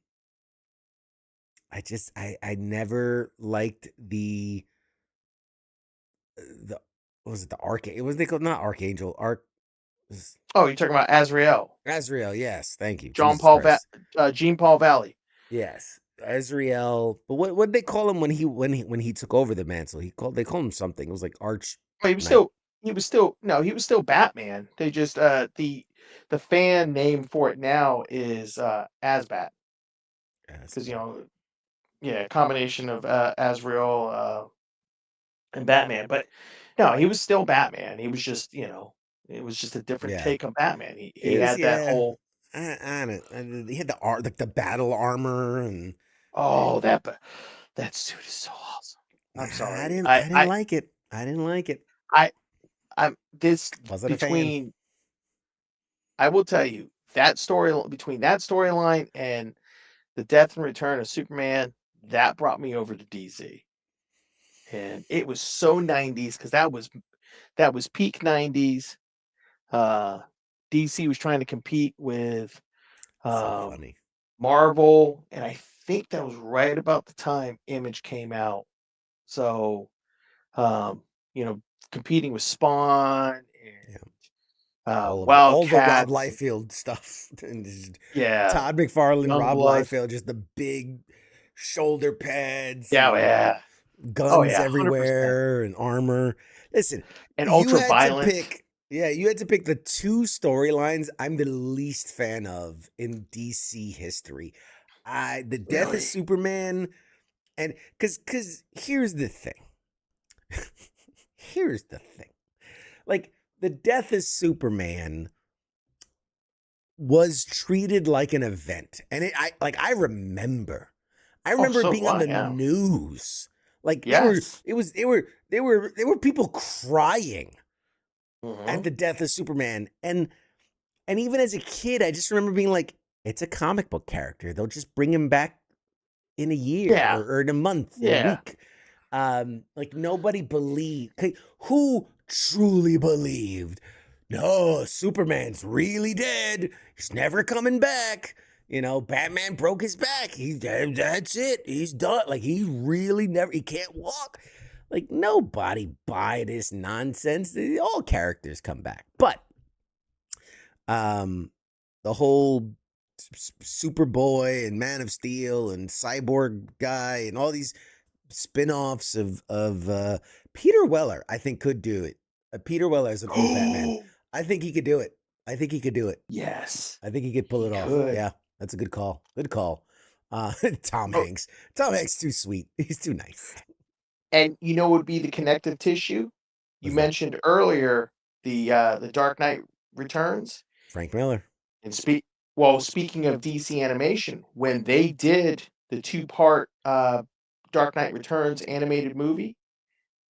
I never liked the what was it, the Archangel? Was they called not Archangel? Oh, you're talking about Azrael, Azrael, yes, thank you. John Jesus Paul, Christ. Jean Paul Valley. Yes. Azrael. But what did they call him when he took over the mantle? They called him something. It was like Arch Well, he was Knight. still no, he was still Batman. They just the fan name for it now is Asbat because yeah, combination of Azrael and Batman. But no, he was still Batman. He was just it was just a different Yeah. take on Batman. He It was had that yeah. whole I don't he had the art like the battle armor oh and that suit is so awesome. I'm I sorry. didn't I didn't like it. I didn't like it. I I'm this Wasn't a fan. between I will tell you that story between that storyline and the death and return of Superman, that brought me over to DC. And it was so 90s because that was peak 90s. Uh, DC was trying to compete with So um, funny. Marvel, and I think that was right about the time Image came out. So, um, you know, competing with Spawn Yeah. and All the Rob Wildcats, Liefeld stuff. And just yeah, Todd McFarlane, Rob Youngblood, Liefeld, just the big shoulder pads yeah, and yeah, oh guns yeah, 100%, everywhere and armor. Listen, and you ultra had to violent. pick, yeah, you had to pick the two storylines I'm the least fan of in DC history. The death of Really? Superman, and because here's the thing. Here's the thing. Like the death of Superman was treated like an event, and I remember. I Oh, remember it so being do on I. the Yeah. news. Like Yes. there were people crying at Hmm. the death of Superman. And even as a kid, I just remember being like, it's a comic book character. They'll just bring him back in a year Yeah. or in a month, in a Yeah. week. Like nobody believed. Who truly believed? No, Superman's really dead. He's never coming back. Batman broke his back. That's it. He's done. Like he really never. He can't walk. Like nobody buy this nonsense. All characters come back, but the whole Superboy and Man of Steel and Cyborg guy and all these spin-offs of Peter Weller, I think could do it. Peter Weller as an old Batman. I think he could do it. I think he could do it. Yes. I think he could pull He it off. could. Yeah, that's a good call. Good call. Tom Oh, Hanks. Tom Hanks too sweet. He's too nice. and you know what would be the connective tissue? You What's that? mentioned earlier the Dark Knight Returns. Frank Miller. And speaking of DC animation, when they did the two-part Dark Knight Returns animated movie,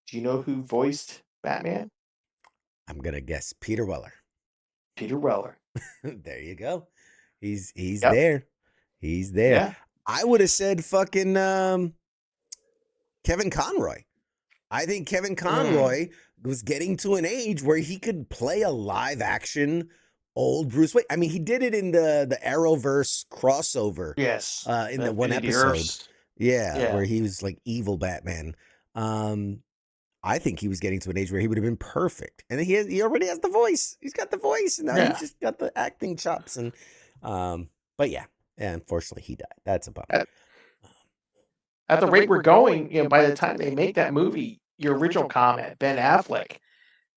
do you know who voiced Batman? I'm gonna guess Peter Weller. Peter Weller. There you go. He's Yep. there. He's there. Yeah. I would have said fucking Kevin Conroy. I think Kevin Mm. Conroy was getting to an age where he could play a live action old Bruce Wayne. I mean, he did it in the Arrowverse crossover Yes. in The the one Infinity episode. Earths. Yeah, Yeah. where he was like evil Batman. I think he was getting to an age where he would have been perfect. And he already has the voice. He's got the voice. And now he's Yeah. just got the acting chops. And but yeah, unfortunately he died. That's a bummer. At, at the rate we're going, by the time they make that movie, your original comment, Ben Affleck,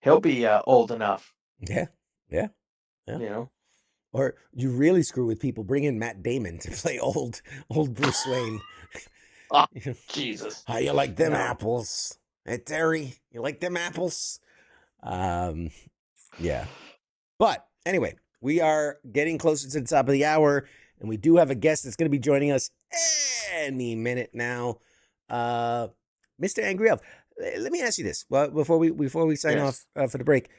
he'll be old enough. Yeah. Yeah. Yeah. You know. Or you really screw with people, bring in Matt Damon to play old Bruce Wayne. Oh, Jesus. How you like them No. apples? Hey Terry, you like them apples? Yeah. But anyway, we are getting closer to the top of the hour, and we do have a guest that's going to be joining us any minute now. Mr. Angry Elf, let me ask you this. Well, before we sign Yes. off for the break,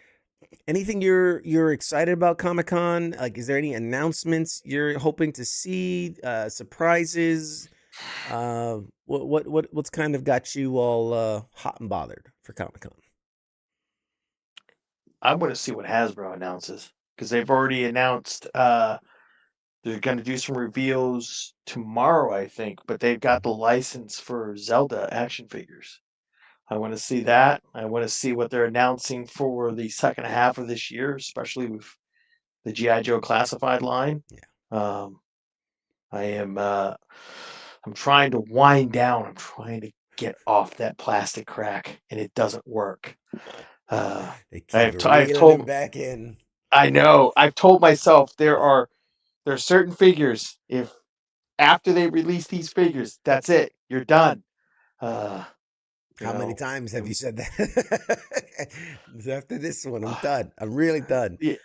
anything you're excited about Comic-Con? Like, is there any announcements you're hoping to see? Surprises? What's kind of got you all hot and bothered for Comic-Con? I want to see what Hasbro announces because they've already announced they're going to do some reveals tomorrow, I think, but they've got the license for Zelda action figures. I want to see that. I want to see what they're announcing for the second half of this year, especially with the G.I. Joe classified line. Yeah. I'm trying to wind down. I'm trying to get off that plastic crack, and it doesn't work. They keep I've reeling him told back in. I know. I've told myself there are certain figures. If after they release these figures, that's it. You're done. How many times have you said that? After this one, I'm done. I'm really done. Yeah.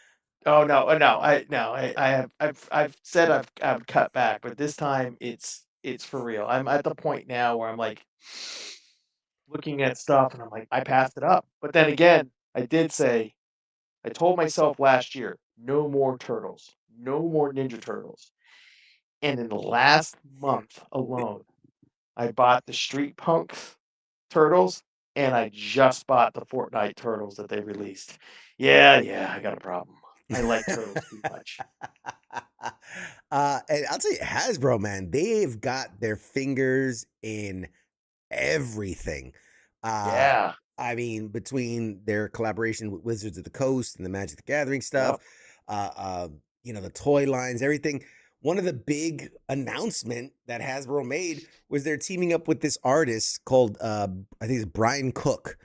Oh no, no. I've said I've cut back, but this time it's for real. I'm at the point now where I'm like looking at stuff and I'm like, I passed it up. But then again, I told myself last year, no more turtles, no more Ninja Turtles. And in the last month alone, I bought the Street Punks turtles and I just bought the Fortnite turtles that they released. Yeah, I got a problem. I like turtles too much. And I'll tell you, Hasbro, man, they've got their fingers in everything. Yeah. I mean, between their collaboration with Wizards of the Coast and the Magic the Gathering stuff, Yep. the toy lines, everything. One of the big announcement that Hasbro made was they're teaming up with this artist called I think it's Brian Cook.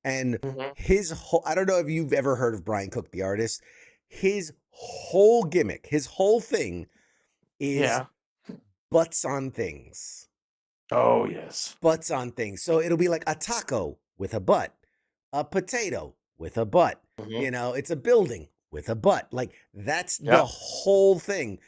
And Mhm. his whole, I don't know if you've ever heard of Brian Cook, the artist. His whole gimmick, his whole thing is Yeah. butts on things. Oh, yes. Butts on things. So it'll be like a taco with a butt, a potato with a butt. Mhm. It's a building with a butt. Like that's the Yep. whole thing.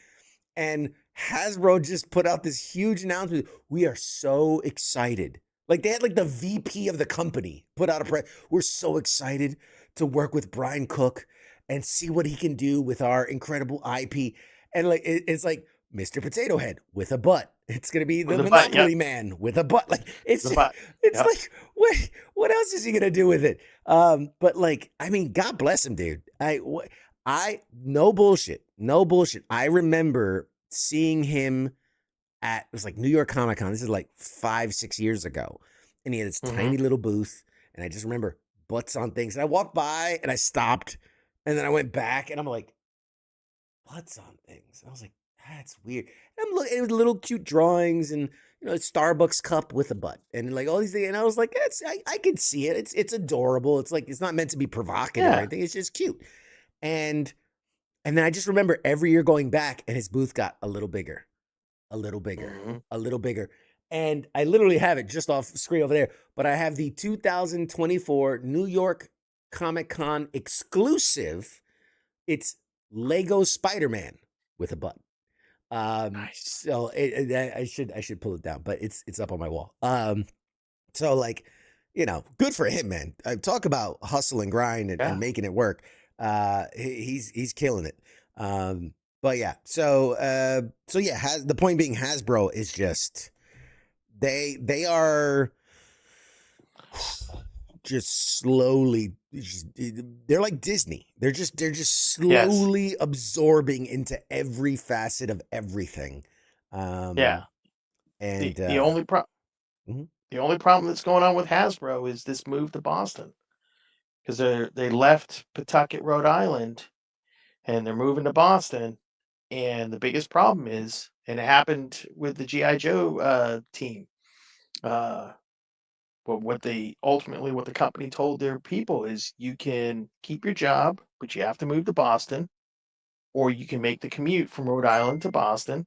And Hasbro just put out this huge announcement. We are so excited. Like they had like the VP of the company put out a press. We're so excited to work with Brian Cook and see what he can do with our incredible IP. And like it's like Mr. Potato Head with a butt. It's gonna be the With a butt, Monopoly yep. Man with a butt. Like it's The butt. it's Yep. like what else is he gonna do with it? But like I mean, God bless him, dude. I no bullshit, no bullshit. I remember seeing him it was like New York Comic Con. This is like 5-6 years ago. And he had this Mhm. tiny little booth. And I just remember butts on things. And I walked by and I stopped. And then I went back and I'm like, butts on things. And I was like, that's weird. And I'm looking, it was little cute drawings and a Starbucks cup with a butt. And like all these things. And I was like, I can see it. It's adorable. It's like it's not meant to be provocative or Yeah. anything. It's just cute. And then I just remember every year going back and his booth got a little bigger. A little bigger, Mhm. a little bigger. And I literally have it just off screen over there, but I have the 2024 New York Comic Con exclusive. It's Lego Spider-Man with a butt. Nice. So I should pull it down, but it's up on my wall. So like, good for him, man. Talk about hustle and grind and Yeah. making it work. He's killing it. But yeah, so yeah, the point being, Hasbro is just they are just slowly they're like Disney. They're just Yes. slowly absorbing into every facet of everything. Yeah. And The only mhm. the only problem that's going on with Hasbro is this move to Boston, because they left Pawtucket, Rhode Island, and they're moving to Boston. And the biggest problem is, and it happened with the GI Joe team. Uh, but what the company told their people is, you can keep your job, but you have to move to Boston, or you can make the commute from Rhode Island to Boston,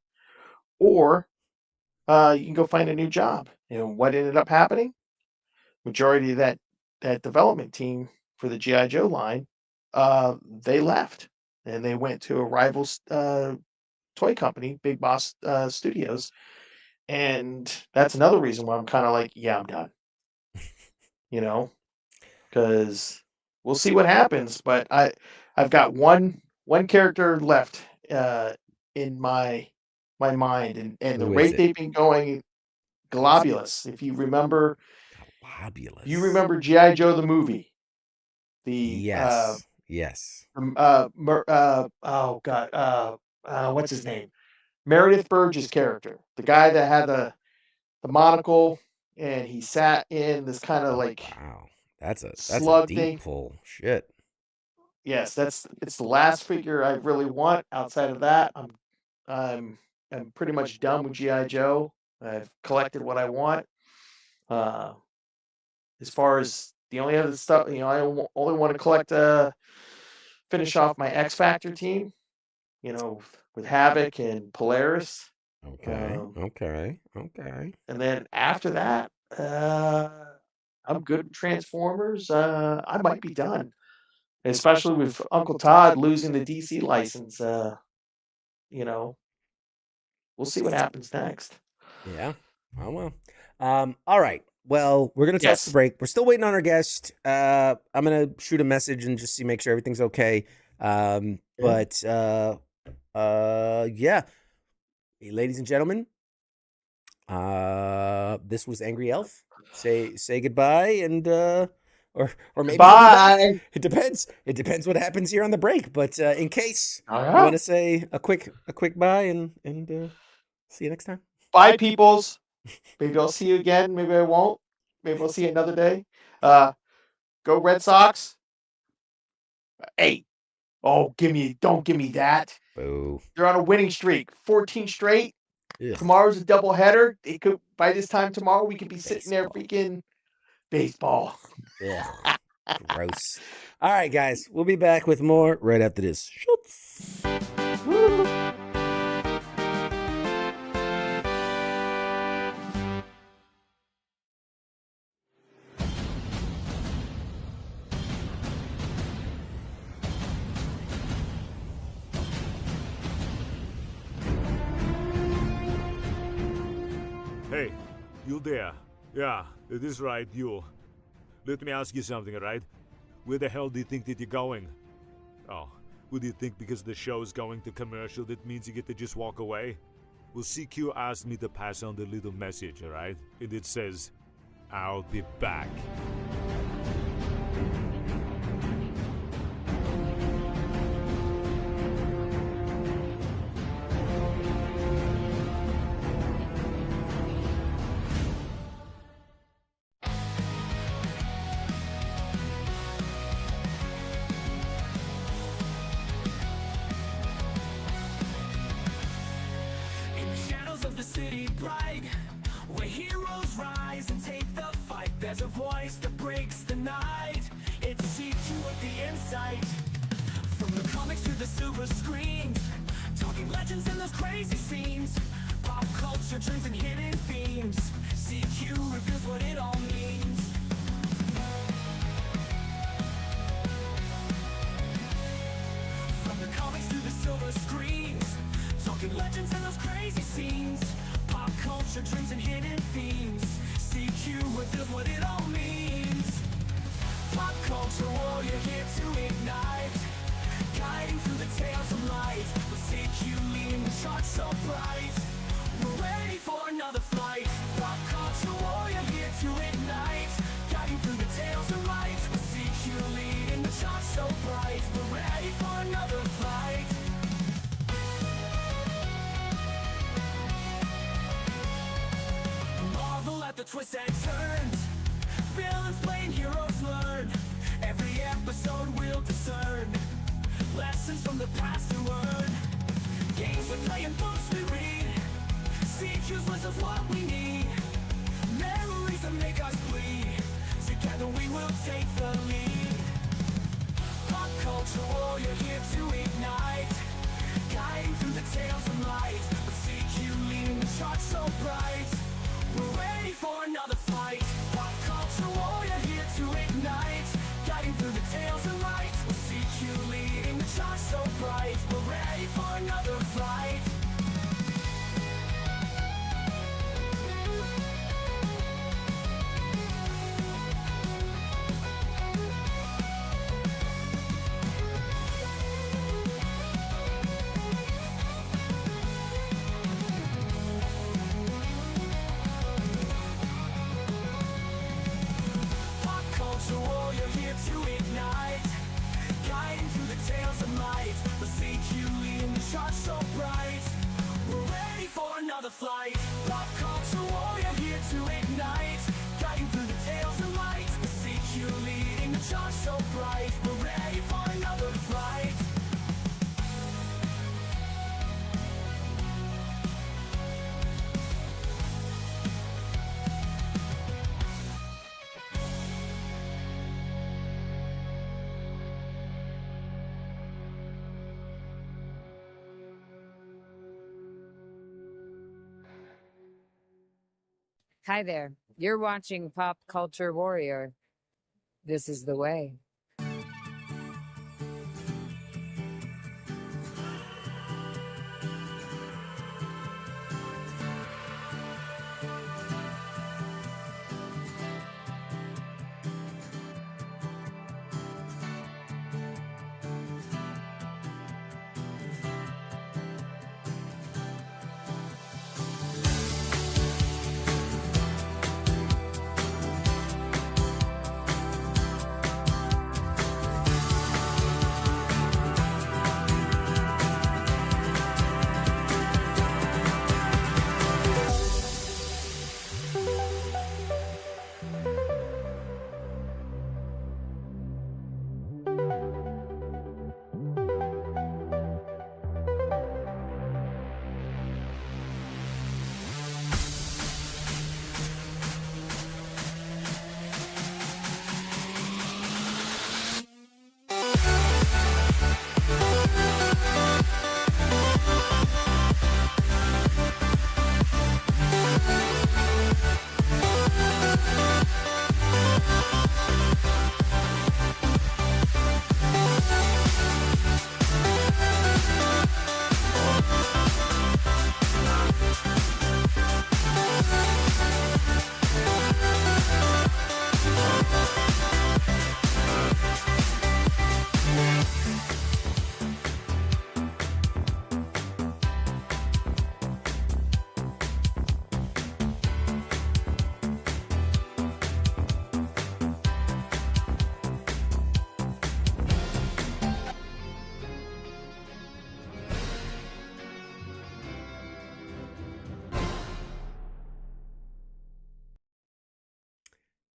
or you can go find a new job. What ended up happening? Majority of that development team for the GI Joe line, they left and they went to a rival toy company, Big Boss Studios, and that's another reason why I'm kind of like, yeah, I'm done. You know, because we'll see what happens. But I've got one character left in my mind, and the Who is rate it? they've been going, Globulus. If you Globulus. remember GI Joe the movie, the Yes. Yes. oh god, what's his name? Meredith Burgess' character, the guy that had the monocle, and he sat in this kind of like Wow. That's a slug deep thing. pull. Shit. Yes, it's the last figure I really want. Outside of that, I'm I'm pretty much done with GI Joe. I've collected what I want. Uh, as far as the only other stuff, only want to collect finish off my X Factor team. With Havoc and Polaris. Okay. Um, Okay. Okay. and then after that, I'm good with Transformers. I might be done, especially with Uncle Todd losing the DC license. You know, we'll see what happens next. Yeah. Oh well. All right. Well, we're gonna toss the Yes. break. We're still waiting on our guest. I'm gonna shoot a message and just see make sure everything's okay. Yeah. But yeah. Hey, ladies and gentlemen, this was Angry Elf. Say goodbye and or maybe he'll be back. Bye. It depends. It depends what happens here on the break. But in case All you want right. to say a quick bye and see you next time. Bye, peoples. Maybe I'll see you again. Maybe I won't. Maybe I'll see you another day. Uh, go Red Sox. Hey. Oh, don't give me that. Boo. They're on a winning streak, 14 straight. Ugh. Tomorrow's a doubleheader. It could by this time tomorrow we could be sitting there Baseball. freaking baseball. Ugh. Gross. All right, guys. We'll be back with more right after this. Schutz. Hey, you there? Yeah, it is right, you. Let me ask you something, alright? Where the hell do you think that you're going? Oh, what do you think because the show is going to commercial that means you get to just walk away? Well, CQ asked me to pass on the little message, alright? And it says, I'll be back. In the shadows of the city bright, where heroes rise and take the fight, there's a voice that breaks the night. It seeks you at the insight. From the comics to the silver screens, talking legends and those crazy scenes, pop culture trends and hidden themes. CQ reveals what it all means. From the comics to the silver screens, talking legends and those crazy scenes, pop culture trends and hidden themes. CQ reveals what it all means. Pop culture warrior here to ignite. guiding through the tales of light. We'll take you leading the charts so bright. We're ready for another flight. Pop culture warrior here to ignite. Guiding through the tales of light. We'll seek you leading the charts so bright. We're ready for another flight. Marvel at the twists and turns. Villains playing, heroes learn. Every episode we'll discern lessons from the past to learn. Games we play and books we read. Teachers lessons what we need. Memories that make us bleed. Together we will take the lead. Pop culture warrior here to ignite. Guiding through the tales of light. We'll seek you leading the charts so bright. We're ready for another fight. Pop culture warrior here to ignite. Guiding through the tales of light. We'll seek you leading the charts so bright. We're ready for another fight. Pop culture warrior here to ignite. Guiding through the tales of light. We'll seek you leading the charts so bright. We're ready for another flight. Pop culture warrior here to ignite. Guiding through the tales of light. We'll seek you leading the charts so bright. We're ready for another flight. Hi there. You're watching Pop Culture Warrior. This is the way.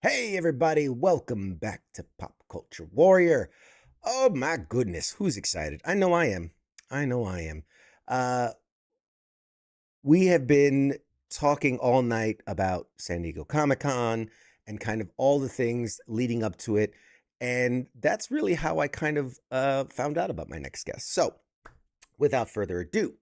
Hey, everybody, welcome back to Pop Culture Warrior. Oh, my goodness, who's excited? I know I am. We have been talking all night about San Diego Comic-Con and kind of all the things leading up to it. And that's really how I kind of found out about my next guest. So, without further ado,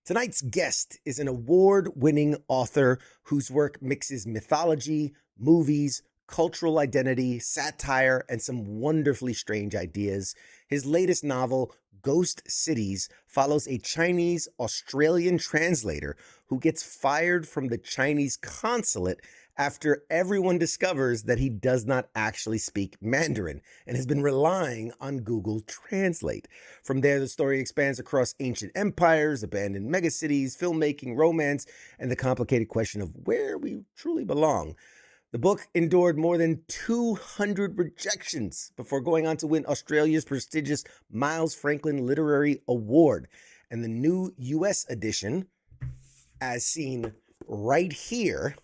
tonight's guest is an award-winning author whose work mixes mythology, movies, cultural identity, satire, and some wonderfully strange ideas. His latest novel, Ghost Cities, follows a Chinese-Australian translator who gets fired from the Chinese consulate after everyone discovers that he does not actually speak Mandarin and has been relying on Google Translate. From there, the story expands across ancient empires, abandoned megacities, filmmaking, romance, and the complicated question of where we truly belong. The book endured more than 200 rejections before going on to win Australia's prestigious Miles Franklin Literary Award. And the new US edition, as seen right here,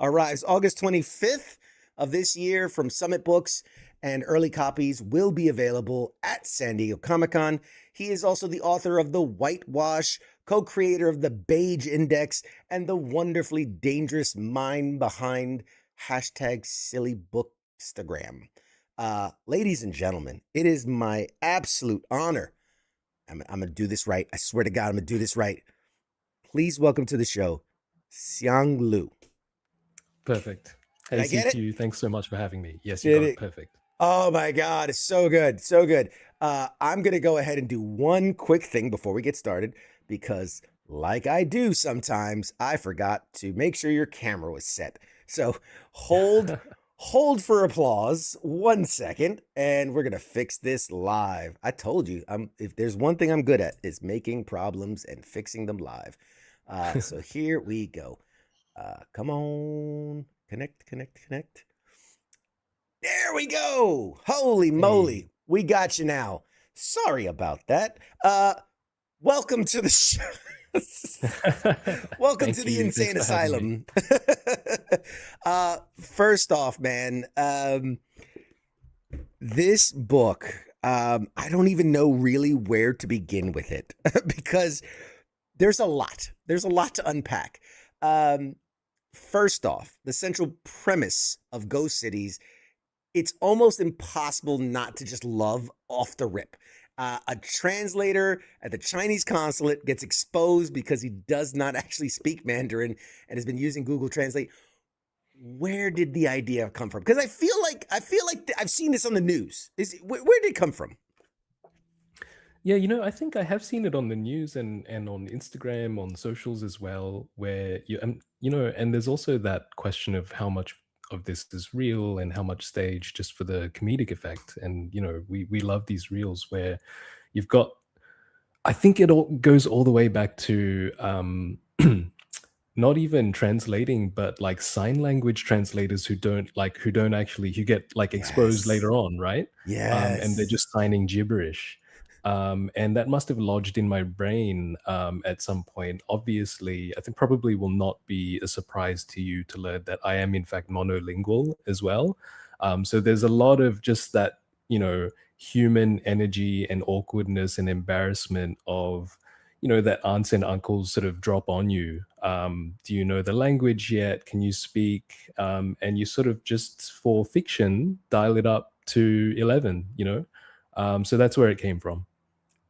arrives August 25th of this year from Summit Books, and early copies will be available at San Diego Comic-Con. He is also the author of The Whitewash, co-creator of the Beige Index, and the wonderfully dangerous mind behind #SillyBookstagram. Ladies and gentlemen, it is my absolute honor. I'm going to do this right. I swear to God, I'm going to do this right. Please welcome to the show, Siang Lu. Perfect. Did Hey, I get it? CQ, thanks so much for having me. Yes, you Did got it? it perfect. Oh my God, it's so good, so good. I'm going to go ahead and do one quick thing before we get started because, like I do sometimes, I forgot to make sure your camera was set. So hold for applause 1 second, and we're going to fix this live. I told you, if there's one thing I'm good at, is making problems and fixing them live. So here we go. Come on, connect. There we go. Holy moly. We got you now. Sorry about that. Welcome to the show. Welcome Thank to the you. Thanks Insane for having Asylum. First off, man, this book, I don't even know really where to begin with it because there's a lot. There's a lot to unpack. First off, the central premise of Ghost Cities, it's almost impossible not to just love off the rip. A translator at the Chinese consulate gets exposed because he does not actually speak Mandarin and has been using Google Translate. Where did the idea come from? Because I feel like I've seen this on the news. Where did it come from? Yeah, I think I have seen it on the news and on Instagram, on socials as well, where and there's also that question of how much of this is real and how much stage just for the comedic effect. And we love these reels where you've got, I think it all goes all the way back to not even translating, but like sign language translators who get like exposed Yes. later on, right? And they're Yes. just signing gibberish. And that must have lodged in my brain at some point. Obviously, I think probably will not be a surprise to you to learn that I am in fact monolingual as well. So there's a lot of just that, human energy and awkwardness and embarrassment of, that aunts and uncles sort of drop on you. Do you know the language yet? Can you speak? And you sort of just for fiction dial it up to 11, so that's where it came from.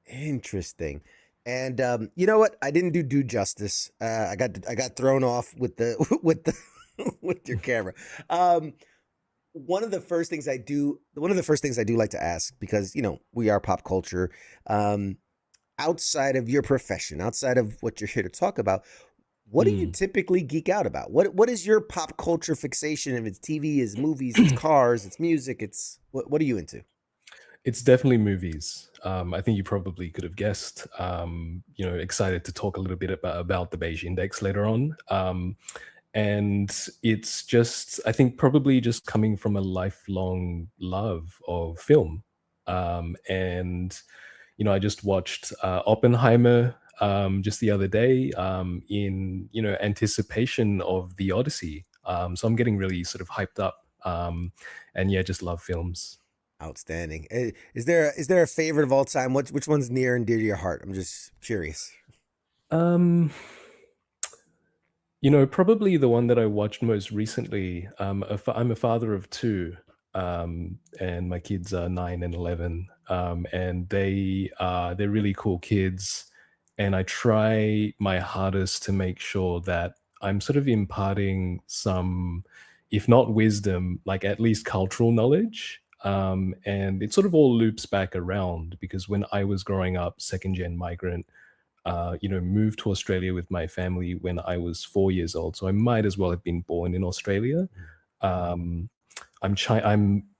Interesting. And you know what? I didn't do justice. I got thrown off with the with your camera. One of the first things I do like to ask, because we are pop culture, outside of your profession, outside of what you're here to talk about, what do you typically geek out about? What is your pop culture fixation? If it's TV, it's movies, it's cars, it's music, it's what are you into? It's definitely movies. I think you probably could have guessed. Excited to talk a little bit about the Beige Index later on. And it's just, I think, probably just coming from a lifelong love of film. And I just watched Oppenheimer just the other day in anticipation of the Odyssey. So I'm getting really sort of hyped up. And yeah, just love films. Outstanding. Is there a favorite of all time? Which one's near and dear to your heart? I'm just curious. Probably the one that I watched most recently. I'm a father of two, and my kids are 9 and 11, and they're really cool kids, and I try my hardest to make sure that I'm sort of imparting some, if not wisdom, like at least cultural knowledge. And it sort of all loops back around because when I was growing up, second gen migrant, moved to Australia with my family when I was 4 years old. So I might as well have been born in Australia. Um, I'm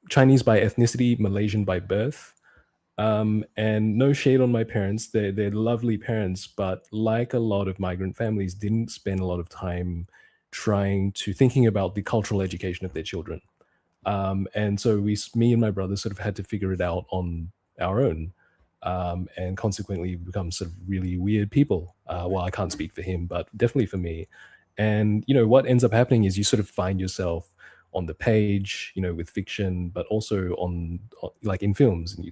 Chinese by ethnicity, Malaysian by birth. And no shade on my parents. They're lovely parents, but like a lot of migrant families, didn't spend a lot of time thinking about the cultural education of their children. And so me and my brother sort of had to figure it out on our own. And consequently become sort of really weird people. Well, I can't speak for him, but definitely for me. And what ends up happening is you sort of find yourself on the page, with fiction, but also like in films, and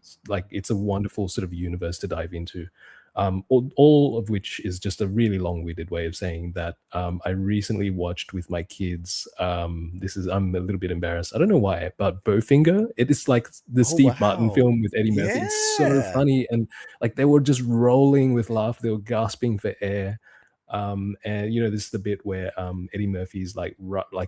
it's a wonderful sort of universe to dive into. All of which is just a really long-winded way of saying that I recently watched with my kids. I'm a little bit embarrassed. I don't know why, but Bowfinger. It is like the Oh Steve Martin wow. film with Eddie Murphy. It's so Yeah. funny, and like they were just rolling with laughter. They were gasping for air. And this is the bit where Eddie Murphy's like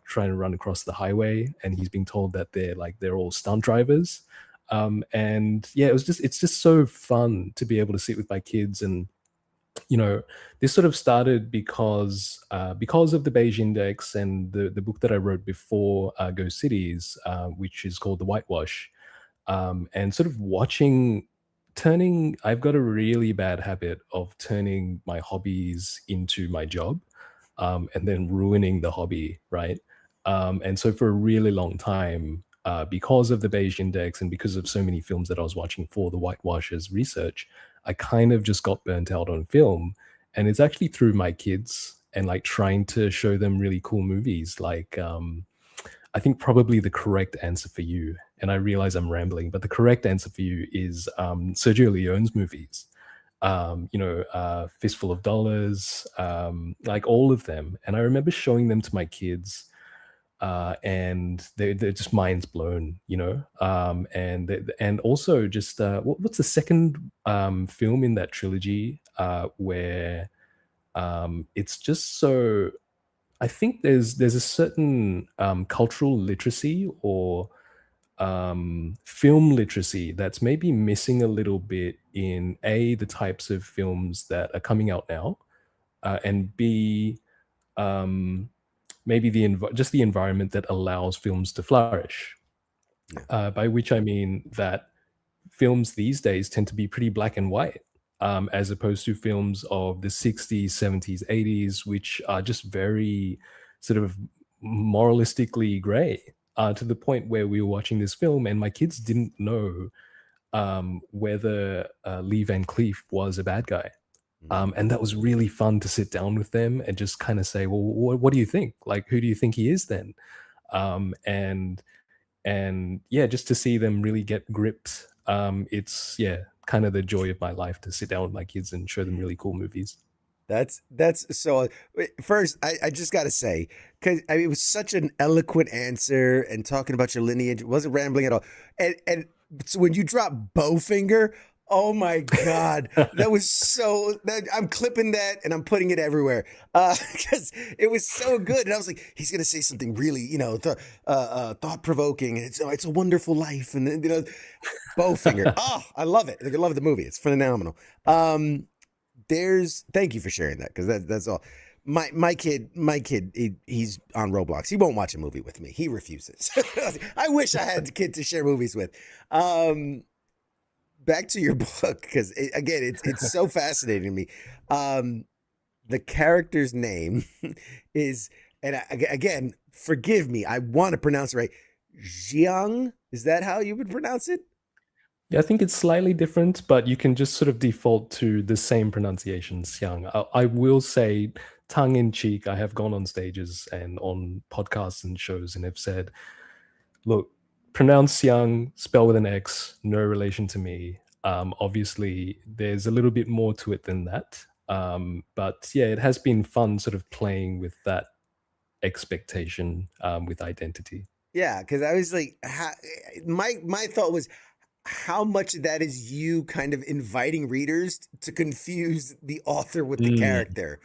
trying to run across the highway, and he's being told that they're all stunt drivers. And yeah, it's just so fun to be able to sit with my kids. And this sort of started because of the Beige Index and the book that I wrote before Go Cities, which is called The Whitewash. And sort of I've got a really bad habit of turning my hobbies into my job, and then ruining the hobby, right? And so for a really long time, because of the Beige Index and because of so many films that I was watching for the Whitewashers research, I kind of just got burnt out on film. And it's actually through my kids and like trying to show them really cool movies. Like, I think probably the correct answer for you, and I realize I'm rambling, but the correct answer for you is Sergio Leone's movies. Fistful of Dollars, like all of them. And I remember showing them to my kids, and they're just minds blown, and also just what's the second film in that trilogy where it's just so. I think there's a certain cultural literacy or film literacy that's maybe missing a little bit in the types of films that are coming out now, and B, um, maybe just the environment that allows films to flourish. Yeah. By which I mean that films these days tend to be pretty black and white, as opposed to films of the 60s, 70s, 80s, which are just very sort of moralistically gray, to the point where we were watching this film and my kids didn't know whether Lee Van Cleef was a bad guy. And that was really fun to sit down with them and just kind of say, well, what do you think? Like, who do you think he is then? And yeah, just to see them really get gripped. It's kind of the joy of my life to sit down with my kids and show them really cool movies. That's so. First, I just got to say, because it was such an eloquent answer and talking about your lineage. It wasn't rambling at all. And so when you drop Bowfinger, oh my God, that was so. I'm clipping that and I'm putting it everywhere because it was so good. And I was like, he's gonna say something really, thought provoking. And it's a wonderful life. And then, Bowfinger. Oh, I love it. I love the movie. It's phenomenal. Thank you for sharing that, because that's all. My kid, he's on Roblox. He won't watch a movie with me. He refuses. I wish I had a kid to share movies with. Back to your book, because it's so fascinating to me. The character's name is, and again, forgive me, I want to pronounce it right. Jiang, is that how you would pronounce it? Yeah, I think it's slightly different, but you can just sort of default to the same pronunciation, Siang. I will say, tongue in cheek, I have gone on stages and on podcasts and shows and have said, look, pronounce Siang, spell with an X, no relation to me. Obviously, there's a little bit more to it than that. But yeah, it has been fun sort of playing with that expectation with identity. Yeah, because I was like, my thought was, how much of that is you kind of inviting readers to confuse the author with the character?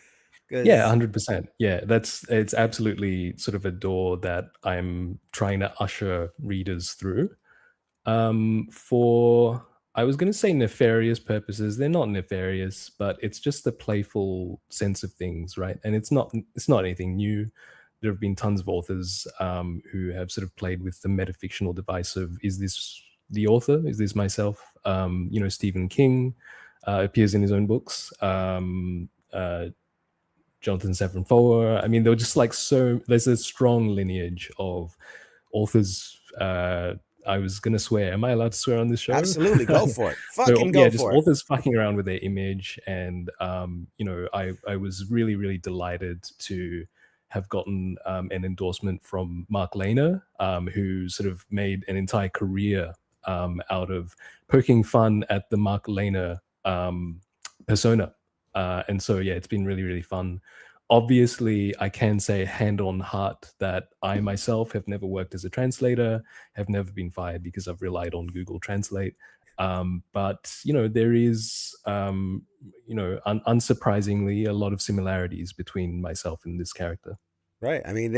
Yeah, 100%. Yeah, it's absolutely sort of a door that I'm trying to usher readers through. For I was going to say nefarious purposes. They're not nefarious, but it's just the playful sense of things, right? And it's not anything new. There have been tons of authors who have sort of played with the metafictional device of, is this the author? Is this myself? Stephen King appears in his own books. Jonathan Safran Foer. I mean, they were just like there's a strong lineage of authors. I was going to swear. Am I allowed to swear on this show? Absolutely. Go for it. So, Fucking yeah, go just for it. authors fucking around with their image. And, I was really, really delighted to have gotten an endorsement from Mark Lehner, who sort of made an entire career out of poking fun at the Mark Lehner persona. And so, yeah, it's been really, really fun. Obviously, I can say hand on heart that I myself have never worked as a translator, have never been fired because I've relied on Google Translate. But, there is, unsurprisingly, a lot of similarities between myself and this character. Right. I mean,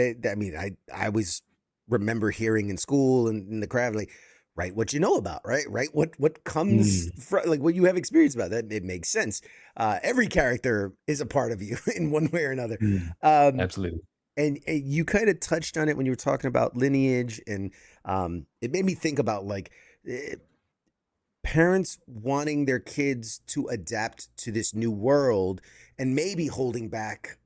I always remember hearing in school and in the craft, like, write what you know about, right? Right. What comes from, like, what you have experience about. That it makes sense. Every character is a part of you in one way or another. Absolutely. And you kind of touched on it when you were talking about lineage, and it made me think about like parents wanting their kids to adapt to this new world and maybe holding back,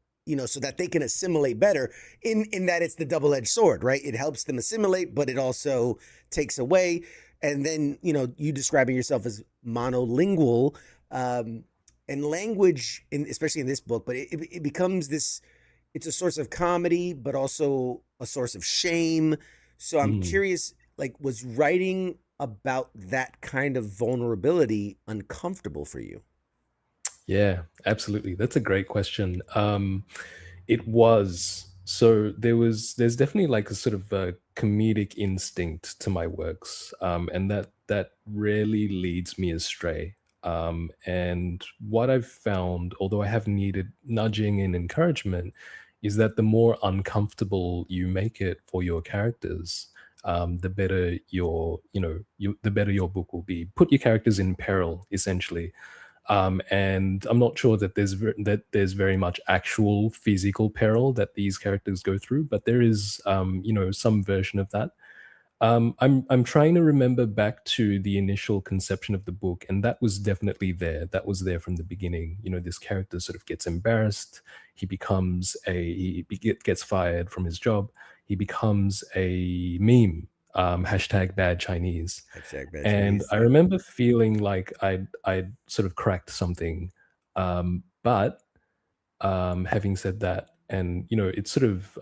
so that they can assimilate better, in that it's the double-edged sword, right? It helps them assimilate, but it also takes away. And then, you describing yourself as monolingual, and language, especially in this book, but it becomes this, it's a source of comedy, but also a source of shame. So I'm curious, like, was writing about that kind of vulnerability uncomfortable for you? Yeah, absolutely. That's a great question. It was. So there's definitely like a sort of a comedic instinct to my works, and that rarely leads me astray. And what I've found, although I have needed nudging and encouragement, is that the more uncomfortable you make it for your characters, the better the better your book will be. Put your characters in peril, essentially. And I'm not sure that there's very much actual physical peril that these characters go through, but there is some version of that. I'm trying to remember back to the initial conception of the book, and that was definitely there. That was there from the beginning. This character sort of gets embarrassed. He gets fired from his job. He becomes a meme. Hashtag bad Chinese. Hashtag bad And Chinese, I yeah. remember feeling like I'd sort of cracked something. But having said that, and it's sort of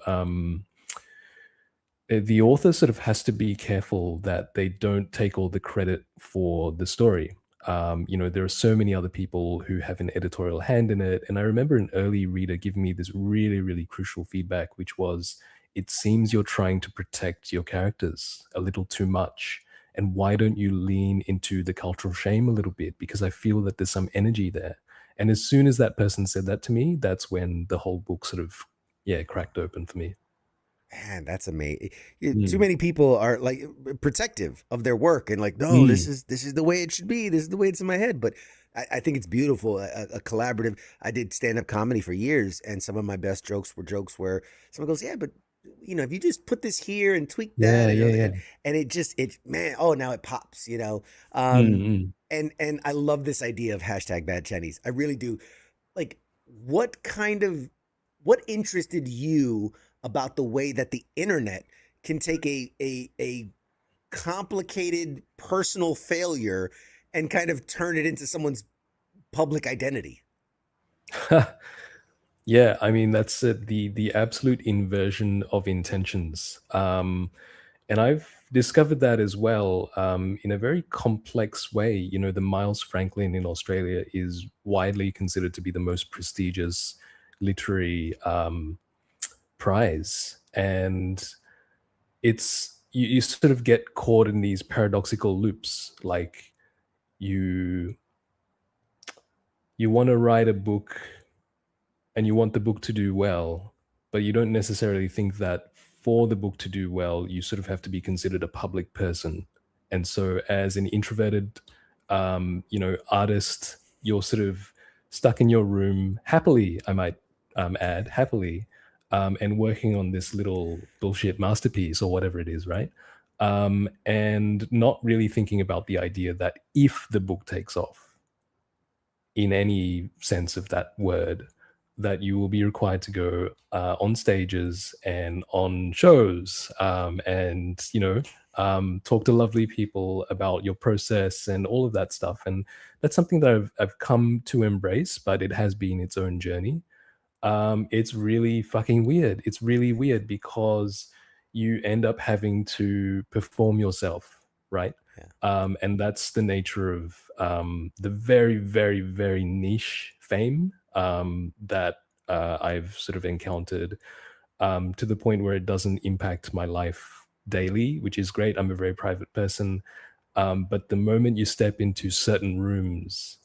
the author sort of has to be careful that they don't take all the credit for the story. There are so many other people who have an editorial hand in it. And I remember an early reader giving me this really, really crucial feedback, which was, it seems you're trying to protect your characters a little too much. And why don't you lean into the cultural shame a little bit? Because I feel that there's some energy there. And as soon as that person said that to me, that's when the whole book sort of, cracked open for me. Man, that's amazing. Too many people are like protective of their work and like, no, this is the way it should be. This is the way it's in my head. But I think it's beautiful. A collaborative. I did stand-up comedy for years, and some of my best jokes where someone goes, yeah, but if you just put this here and tweak that, and man, oh, now it pops, and I love this idea of hashtag bad Chinese. I really do. Like, what interested you about the way that the internet can take a complicated personal failure and kind of turn it into someone's public identity? Yeah, I mean, that's the absolute inversion of intentions. And I've discovered that as well, in a very complex way. The Miles Franklin in Australia is widely considered to be the most prestigious literary prize. And you sort of get caught in these paradoxical loops. Like, you want to write a book and you want the book to do well, but you don't necessarily think that for the book to do well, you sort of have to be considered a public person. And so as an introverted artist, you're sort of stuck in your room happily, I might add, happily, and working on this little bullshit masterpiece or whatever it is, right? And not really thinking about the idea that if the book takes off, in any sense of that word, that you will be required to go on stages and on shows, and talk to lovely people about your process and all of that stuff. And that's something that I've come to embrace, but it has been its own journey. It's really fucking weird. It's really weird because you end up having to perform yourself, right? Yeah. And that's the nature of the very, very, very niche fame that I've sort of encountered, to the point where it doesn't impact my life daily, which is great. I'm a very private person. But the moment you step into certain rooms,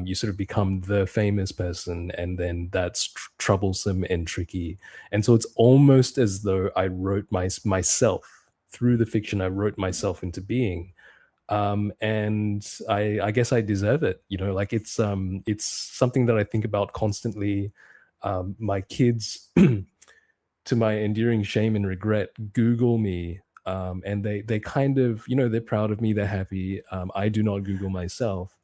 you sort of become the famous person, and then that's troublesome and tricky. And so it's almost as though I wrote myself through the fiction. I wrote myself into being, and I guess I deserve it. Like it's something that I think about constantly. My kids, to my enduring shame and regret, Google me, and they kind of, they're proud of me, they're happy. I do not Google myself,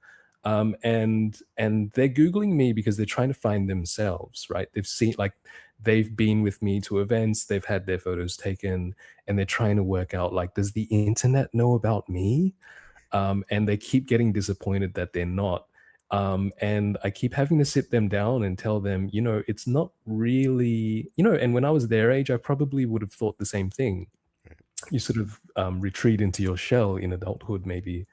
and they're Googling me because they're trying to find themselves, right? They've been with me to events, they've had their photos taken, and they're trying to work out, like, does the internet know about me? And they keep getting disappointed that they're not. And I keep having to sit them down and tell them, it's not really, and when I was their age, I probably would have thought the same thing. You sort of retreat into your shell in adulthood, maybe.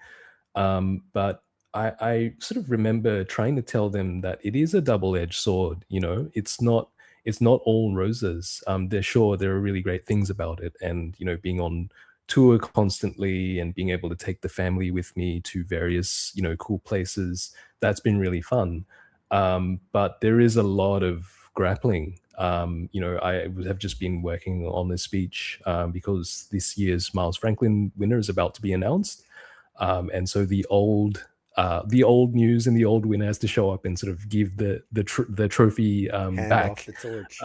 But I sort of remember trying to tell them that it is a double-edged sword. It's not all roses. There are really great things about it, and being on tour constantly and being able to take the family with me to various cool places, that's been really fun. But there is a lot of grappling. I have just been working on this speech because this year's Miles Franklin winner is about to be announced, and so the old news and the old winner has to show up and sort of give the trophy Hand back. off the torch.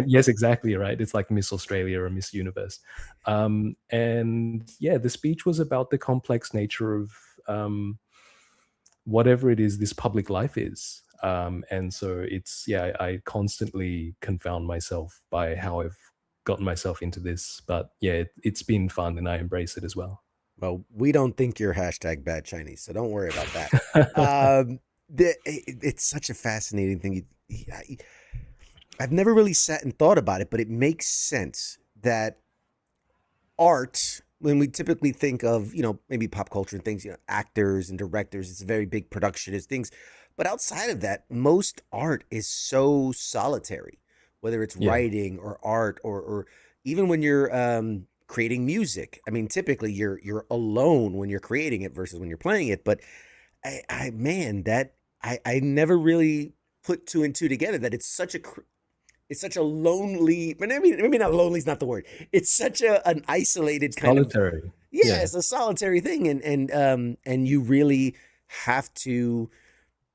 Yes, exactly, right. It's like Miss Australia or Miss Universe. And yeah, the speech was about the complex nature of whatever it is this public life is. And so I constantly confound myself by how I've gotten myself into this. But yeah, it's been fun, and I embrace it as well. Well, we don't think you're hashtag bad Chinese, so don't worry about that. It's such a fascinating thing. I've never really sat and thought about it, but it makes sense that art, when we typically think of, maybe pop culture and things, actors and directors, it's a very big production, it's things. But outside of that, most art is so solitary, whether it's Yeah. writing or art or even when you're creating music. I mean, typically you're alone when you're creating it versus when you're playing it. But I never really put two and two together, that it's such a lonely, but maybe not lonely is not the word. It's such an isolated kind of, Solitary. yeah, it's a solitary thing. And you really have to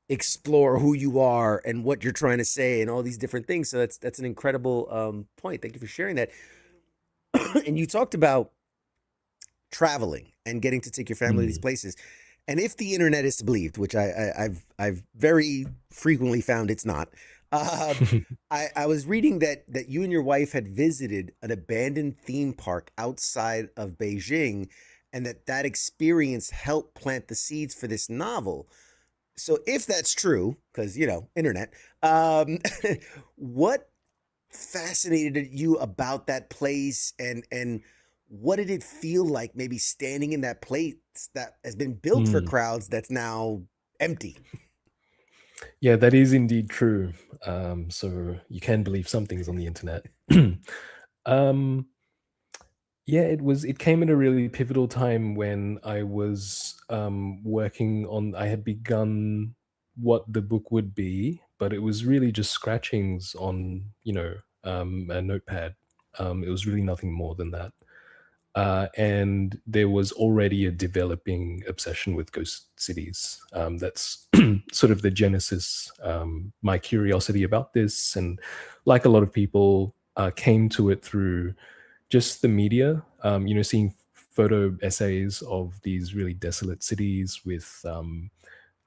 explore who you are and what you're trying to say and all these different things. So that's an incredible point. Thank you for sharing that. And you talked about traveling and getting to take your family to these places. And if the internet is believed, which I've very frequently found it's not, I was reading that you and your wife had visited an abandoned theme park outside of Beijing, and that experience helped plant the seeds for this novel. So if that's true, because internet, what fascinated you about that place, and what did it feel like maybe standing in that place that has been built for crowds that's now empty? Yeah, that is indeed true. So you can believe some things on the internet. um, yeah, it came at a really pivotal time when I was working on. I had begun what the book would be, but it was really just scratchings on a notepad. It was really nothing more than that. And there was already a developing obsession with ghost cities. That's sort of the genesis, my curiosity about this. And like a lot of people, came to it through just the media, seeing photo essays of these really desolate cities with,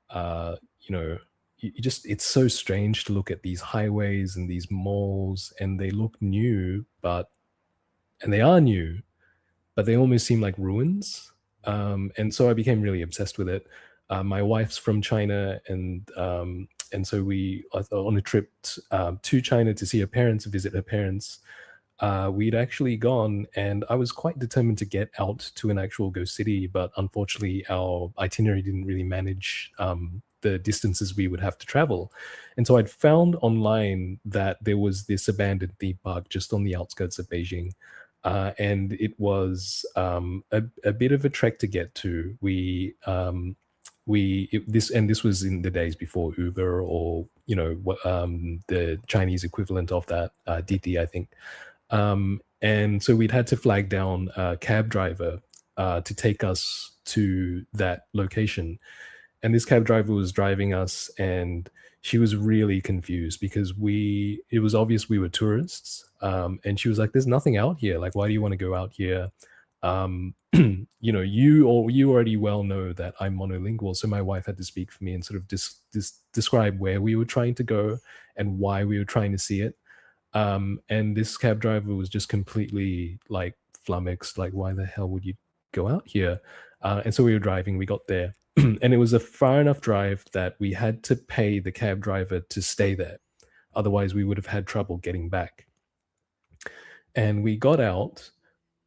uh, you know, it's so strange to look at these highways and these malls, and they look new, and they are new, but they almost seem like ruins. And so I became really obsessed with it. My wife's from China, and so we on a trip to China to see her parents, visit her parents. We'd actually gone, and I was quite determined to get out to an actual ghost city, but unfortunately, our itinerary didn't really manage the distances we would have to travel. And so I'd found online that there was this abandoned theme park just on the outskirts of Beijing. And it was a bit of a trek to get to. This was in the days before Uber, or the Chinese equivalent of that, Didi, I think. And so we'd had to flag down a cab driver to take us to that location. And this cab driver was driving us, and she was really confused because it was obvious we were tourists. And she was like, "There's nothing out here. Like, why do you want to go out here? You already well know that I'm monolingual." So my wife had to speak for me and sort of describe where we were trying to go and why we were trying to see it. And this cab driver was just completely like flummoxed, like, "Why the hell would you go out here?" And so we were driving, we got there, and it was a far enough drive that we had to pay the cab driver to stay there. Otherwise, we would have had trouble getting back. And we got out,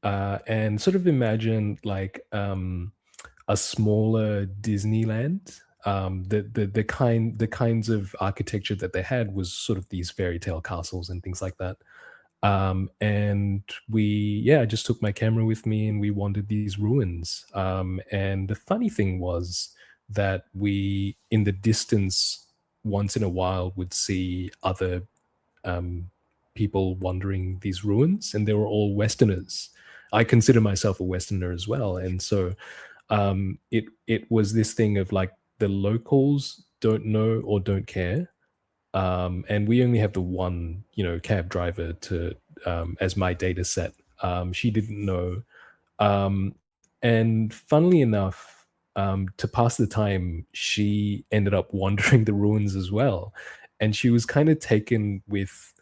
and sort of imagined like a smaller Disneyland. The kinds of architecture that they had was sort of these fairy tale castles and things like that. And I just took my camera with me, and we wandered these ruins. And the funny thing was that we, in the distance, once in a while, would see other people wandering these ruins, and they were all Westerners. I consider myself a Westerner as well, and so it was this thing of like, the locals don't know or don't care, and we only have the one cab driver to as my data set. She didn't know, and funnily enough, to pass the time, she ended up wandering the ruins as well, and she was kind of taken with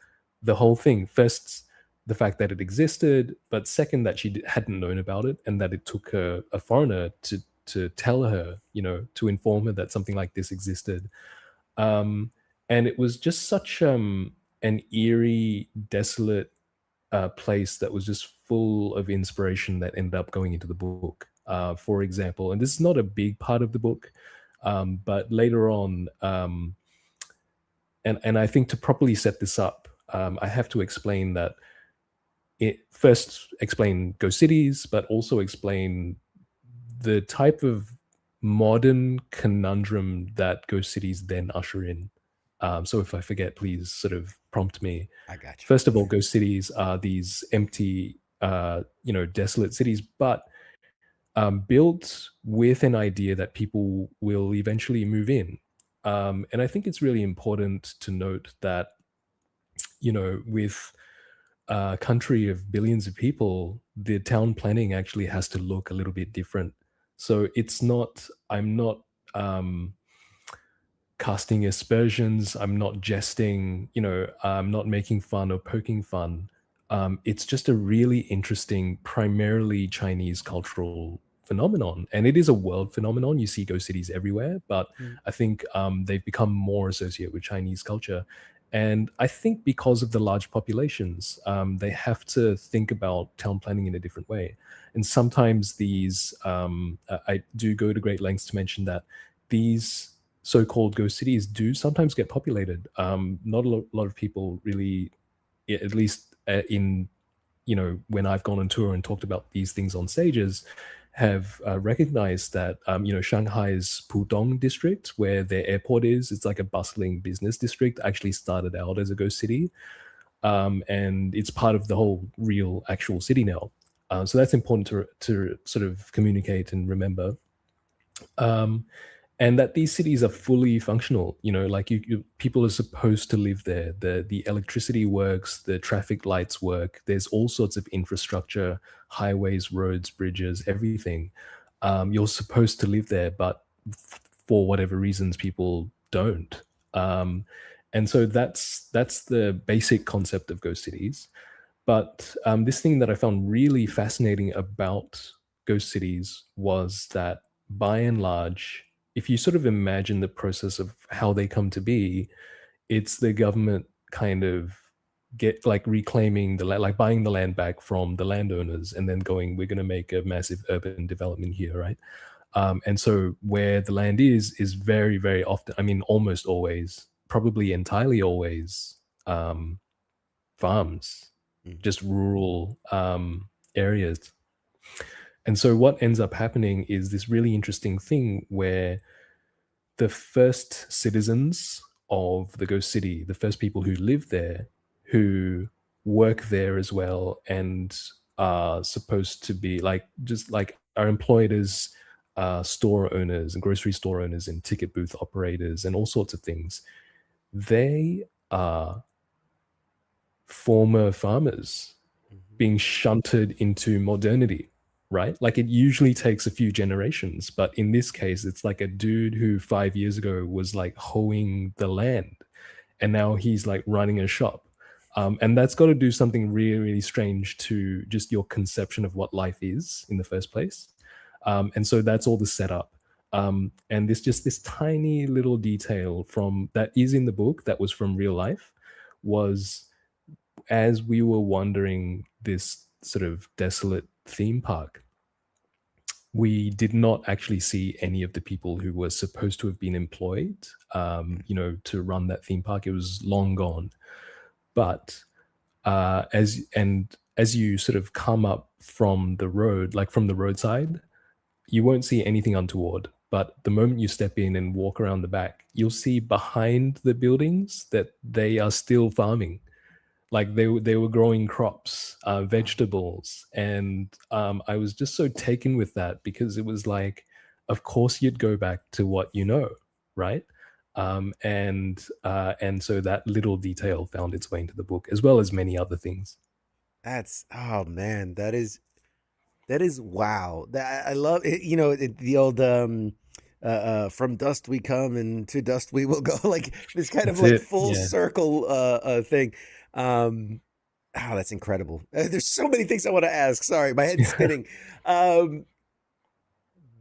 the whole thing. First, the fact that it existed, but second, that she hadn't known about it, and that it took a foreigner to tell her, to inform her that something like this existed. And it was just such an eerie, desolate place that was just full of inspiration that ended up going into the book. For example, and this is not a big part of the book, but later on, and I think to properly set this up, I have to explain that explain Ghost Cities, but also explain the type of modern conundrum that Ghost Cities then usher in. So if I forget, please sort of prompt me. I got you. First of all, Ghost Cities are these empty, desolate cities, but built with an idea that people will eventually move in. And I think it's really important to note that, with a country of billions of people, the town planning actually has to look a little bit different. So I'm not casting aspersions, I'm not jesting, I'm not making fun or poking fun. It's just a really interesting, primarily Chinese cultural phenomenon. And it is a world phenomenon. You see ghost cities everywhere, but I think they've become more associated with Chinese culture. And I think because of the large populations, they have to think about town planning in a different way. And sometimes I do go to great lengths to mention that these so-called ghost cities do sometimes get populated. Not a lot of people really, at least when I've gone on tour and talked about these things on stages, have recognized that, Shanghai's Pudong district, where their airport is, it's like a bustling business district, actually started out as a ghost city. And it's part of the whole real actual city now. So that's important to sort of communicate and remember. Um, and that these cities are fully functional. Like people are supposed to live there. The electricity works, the traffic lights work. There's all sorts of infrastructure, highways, roads, bridges, everything. You're supposed to live there, but for whatever reasons, people don't. And so that's the basic concept of ghost cities. But this thing that I found really fascinating about ghost cities was that, by and large, if you sort of imagine the process of how they come to be, it's the government kind of get like reclaiming the land, like buying the land back from the landowners, and then going, we're going to make a massive urban development here, right? And so where the land is very, very often, I mean, almost always, probably entirely always, farms, just rural areas. And so what ends up happening is this really interesting thing where the first citizens of the ghost city, the first people who live there, who work there as well, and are supposed to be like, just like, are employed as store owners and grocery store owners and ticket booth operators and all sorts of things, they are former farmers being shunted into modernity, right? Like, it usually takes a few generations, but in this case, it's like a dude who 5 years ago was like hoeing the land, and now he's like running a shop. And that's got to do something really, really strange to just your conception of what life is in the first place. And so that's all the setup. And this tiny little detail from that is in the book that was from real life was, as we were wandering this sort of desolate theme park, we did not actually see any of the people who were supposed to have been employed, to run that theme park. It was long gone. But as you sort of come up from the road, like from the roadside, you won't see anything untoward. But the moment you step in and walk around the back, you'll see behind the buildings that they are still farming. Like they were growing crops, vegetables, and I was just so taken with that, because it was like, of course you'd go back to what you know, right? And so that little detail found its way into the book, as well as many other things. That's, oh man, that is wow. That I love it. The old from dust we come and to dust we will go. Like this kind of That's like it. full Yeah. circle thing. Oh, that's incredible. There's so many things I want to ask. Sorry, my head's spinning. Um,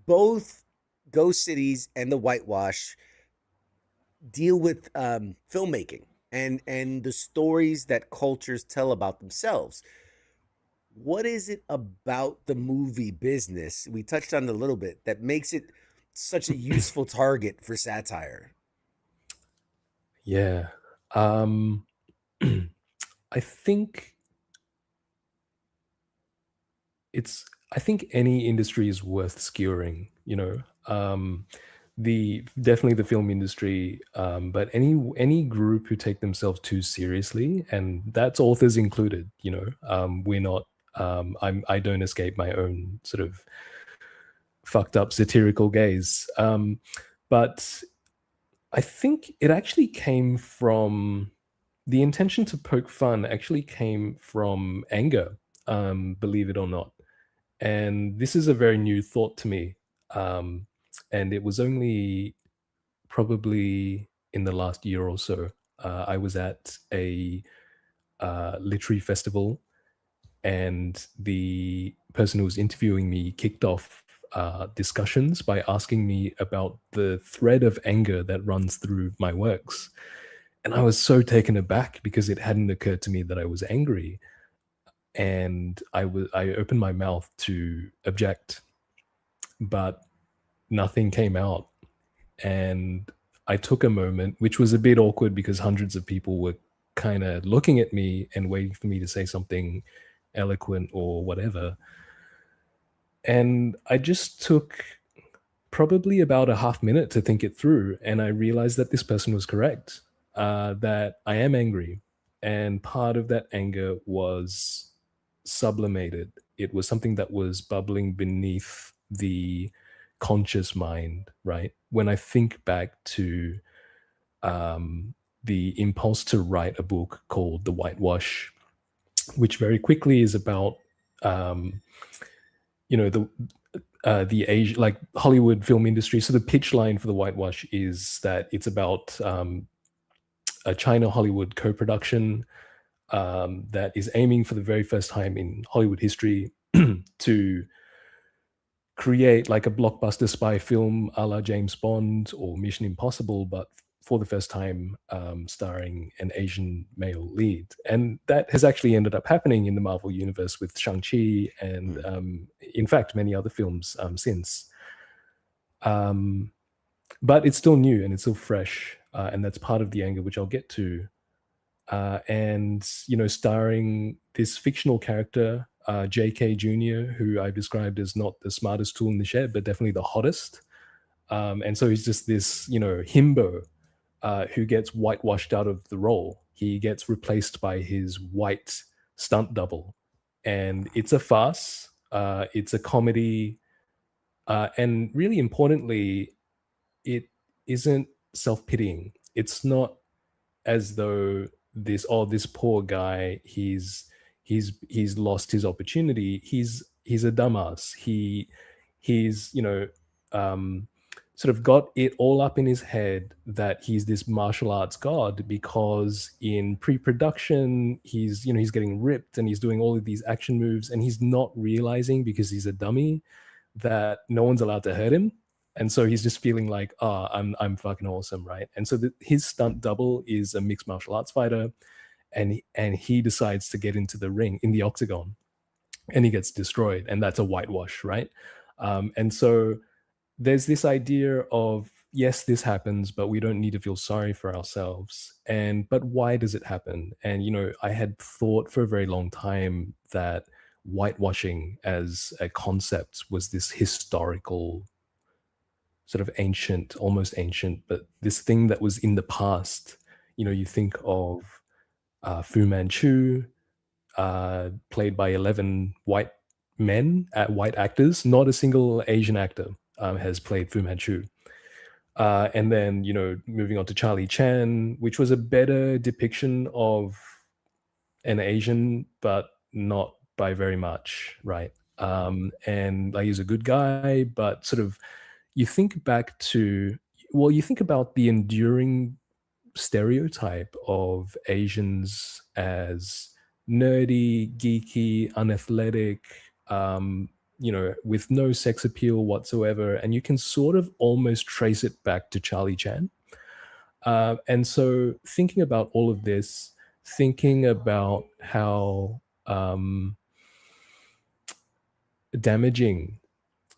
both Ghost Cities and the Whitewash deal with filmmaking and the stories that cultures tell about themselves. What is it about the movie business, we touched on it a little bit, that makes it such a useful target for satire? Yeah. I think I think any industry is worth skewering, the definitely the film industry, but any group who take themselves too seriously, and that's authors included, we're not, I don't escape my own sort of fucked up satirical gaze. But I think it actually came from the intention to poke fun actually came from anger, believe it or not. And this is a very new thought to me. Um, and it was only probably in the last year or so. I was at a literary festival, and the person who was interviewing me kicked off discussions by asking me about the thread of anger that runs through my works. And I was so taken aback because it hadn't occurred to me that I was angry. And I opened my mouth to object, but nothing came out. And I took a moment, which was a bit awkward because hundreds of people were kind of looking at me and waiting for me to say something eloquent or whatever. And I just took probably about a half minute to think it through. And I realized that this person was correct, that I am angry. And part of that anger was sublimated It was something that was bubbling beneath the conscious mind, right? When I think back to the impulse to write a book called The Whitewash, which very quickly is about um, the Asian, like Hollywood film industry. So the pitch line for The Whitewash is that it's about a China Hollywood co-production that is aiming for the very first time in Hollywood history to create like a blockbuster spy film a la James Bond or Mission Impossible, but for the first time starring an Asian male lead. And that has actually ended up happening in the Marvel universe with Shang-Chi and, in fact, many other films since. But it's still new and it's still fresh. And that's part of the anger, which I'll get to. And, starring this fictional character, JK Jr., who I've described as not the smartest tool in the shed, but definitely the hottest. And so he's just this, himbo who gets whitewashed out of the role. He gets replaced by his white stunt double. And it's a farce. It's a comedy. And really importantly, it isn't self-pitying. It's not as though this poor guy, he's lost his opportunity. He's a dumbass. He's sort of got it all up in his head that he's this martial arts god, because in pre-production he's getting ripped and he's doing all of these action moves, and he's not realizing, because he's a dummy, that no one's allowed to hurt him. And so he's just feeling like, I'm fucking awesome, right? And so his stunt double is a mixed martial arts fighter, and he decides to get into the ring in the octagon, and he gets destroyed, and that's a whitewash, right? And so there's this idea of, yes, this happens, but we don't need to feel sorry for ourselves. But why does it happen? And I had thought for a very long time that whitewashing as a concept was this historical, sort of ancient, almost ancient, but this thing that was in the past. You think of Fu Manchu, played by 11 white men, white actors. Not a single Asian actor has played Fu Manchu. And then, moving on to Charlie Chan, which was a better depiction of an Asian, but not by very much, right? And like, he's a good guy, but sort of, you think about the enduring stereotype of Asians as nerdy, geeky, unathletic, with no sex appeal whatsoever. And you can sort of almost trace it back to Charlie Chan. And so thinking about all of this, thinking about how damaging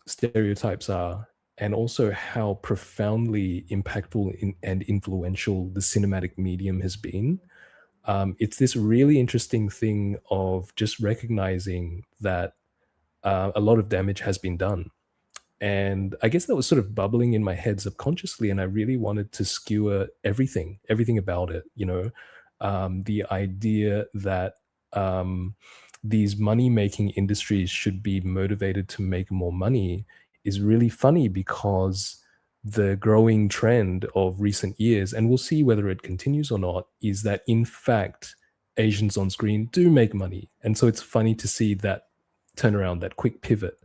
stereotypes are, and also how profoundly impactful and influential the cinematic medium has been. It's this really interesting thing of just recognizing that a lot of damage has been done. And I guess that was sort of bubbling in my head subconsciously, and I really wanted to skewer everything about it. The idea that these money-making industries should be motivated to make more money is really funny, because the growing trend of recent years, and we'll see whether it continues or not, is that in fact Asians on screen do make money. And so it's funny to see that turnaround, that quick pivot.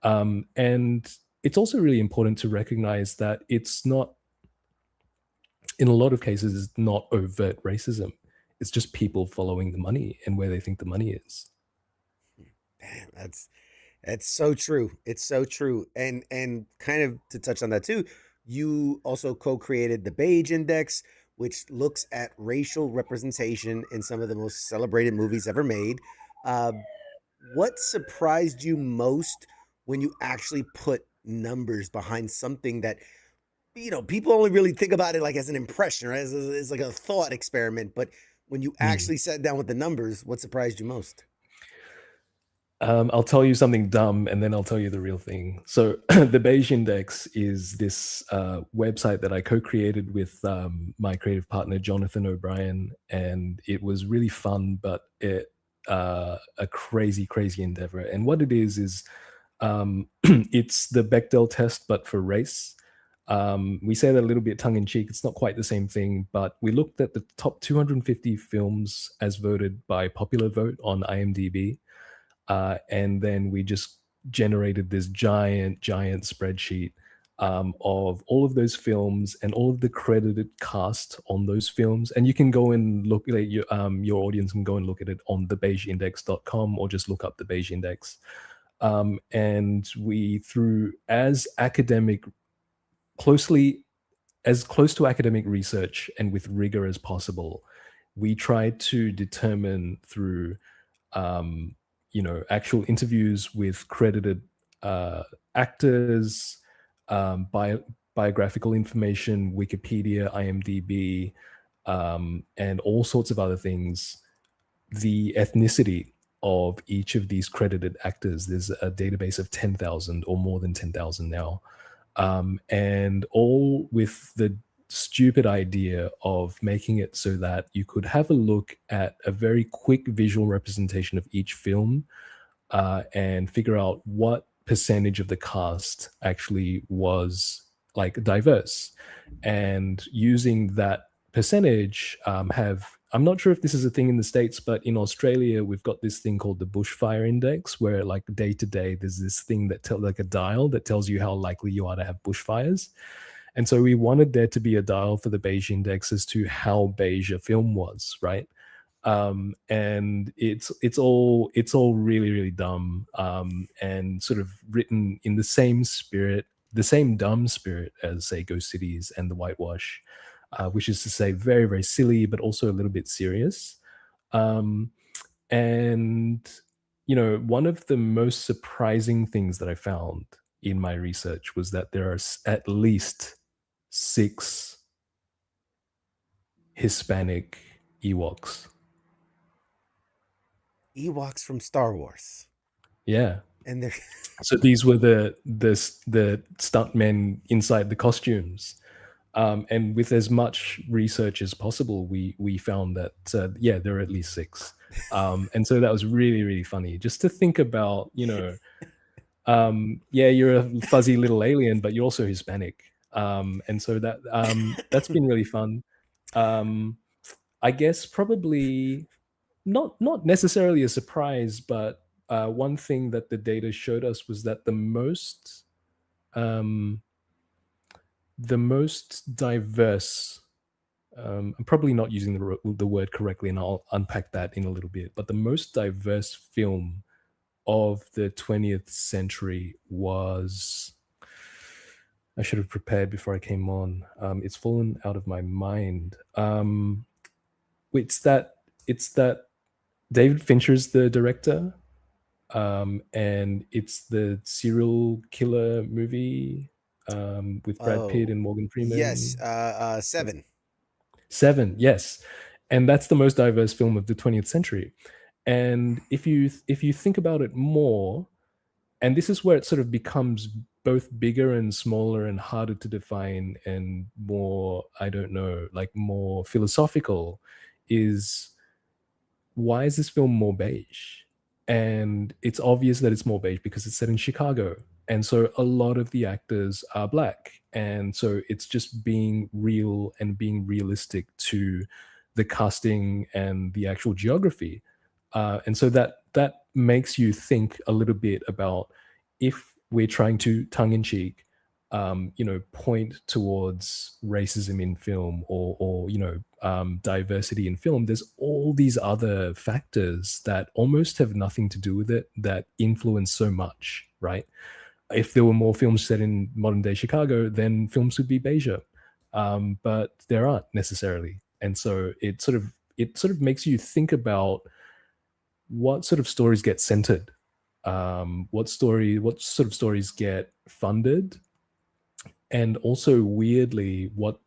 And it's also really important to recognize that it's not, in a lot of cases, it's not overt racism. It's just people following the money and where they think the money is. Damn, that's so true. It's so true. And kind of to touch on that too, you also co-created the Beige Index, which looks at racial representation in some of the most celebrated movies ever made. What surprised you most when you actually put numbers behind something that, people only really think about it like as an impression, right? It's like a thought experiment. But when you actually sat down with the numbers, what surprised you most? I'll tell you something dumb, and then I'll tell you the real thing. So the Beige Index is this website that I co-created with my creative partner, Jonathan O'Brien. And it was really fun, but a crazy, crazy endeavor. And what it is it's the Bechdel test, but for race. We say that a little bit tongue in cheek. It's not quite the same thing, but we looked at the top 250 films as voted by popular vote on IMDb. And then we just generated this giant, giant spreadsheet of all of those films and all of the credited cast on those films. And you can go and look, like, your audience can go and look at it on thebeigeindex.com or just look up the Beige Index. And we, through as close to academic research and with rigor as possible, we tried to determine through actual interviews with credited actors, biographical information, Wikipedia, IMDb, and all sorts of other things, the ethnicity of each of these credited actors. There's a database of 10,000 or more than 10,000 now. And all with the stupid idea of making it so that you could have a look at a very quick visual representation of each film and figure out what percentage of the cast actually was like diverse. And using that percentage, I'm not sure if this is a thing in the States, but in Australia, we've got this thing called the bushfire index, where like day to day, there's this thing that like a dial that tells you how likely you are to have bushfires. And so we wanted there to be a dial for the beige index as to how beige a film was, right? And it's all really, really dumb, and sort of written in the same spirit, the same dumb spirit as, say, Ghost Cities and The Whitewash, which is to say very, very silly, but also a little bit serious. And, one of the most surprising things that I found in my research was that there are at least 6 Hispanic Ewoks. Ewoks from Star Wars. Yeah. And they're so these were the stuntmen inside the costumes. And with as much research as possible, we found that there are at least 6. And so that was really, really funny just to think about, you're a fuzzy little alien, but you're also Hispanic. And so that's been really fun. I guess probably not necessarily a surprise, but one thing that the data showed us was that the most diverse, I'm probably not using the word correctly, and I'll unpack that in a little bit, but the most diverse film of the 20th century was, I should have prepared before I came on. It's fallen out of my mind. It's that David Fincher's the director, and it's the serial killer movie with Brad Pitt and Morgan Freeman. Yes, Seven. Seven, yes. And that's the most diverse film of the 20th century. And if you think about it more, and this is where it sort of becomes both bigger and smaller and harder to define and more, I don't know, like more philosophical, is why is this film more beige? And it's obvious that it's more beige because it's set in Chicago. And so a lot of the actors are Black. And so it's just being real and being realistic to the casting and the actual geography. And so that makes you think a little bit about, if we're trying to tongue-in-cheek, point towards racism in film or diversity in film, there's all these other factors that almost have nothing to do with it that influence so much, right? If there were more films set in modern day Chicago, then films would be beiger, but there aren't necessarily. And so it sort of makes you think about what sort of stories get centered, what sort of stories get funded, and also weirdly what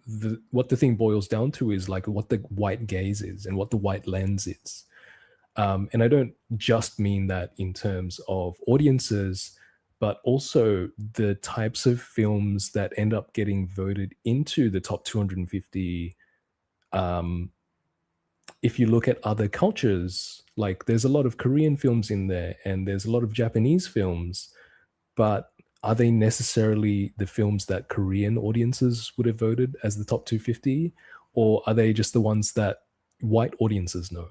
the thing boils down to is like what the white gaze is and what the white lens is. And I don't just mean that in terms of audiences, but also the types of films that end up getting voted into the top 250 if you look at other cultures, like there's a lot of Korean films in there and there's a lot of Japanese films, but are they necessarily the films that Korean audiences would have voted as the top 250? Or are they just the ones that white audiences know?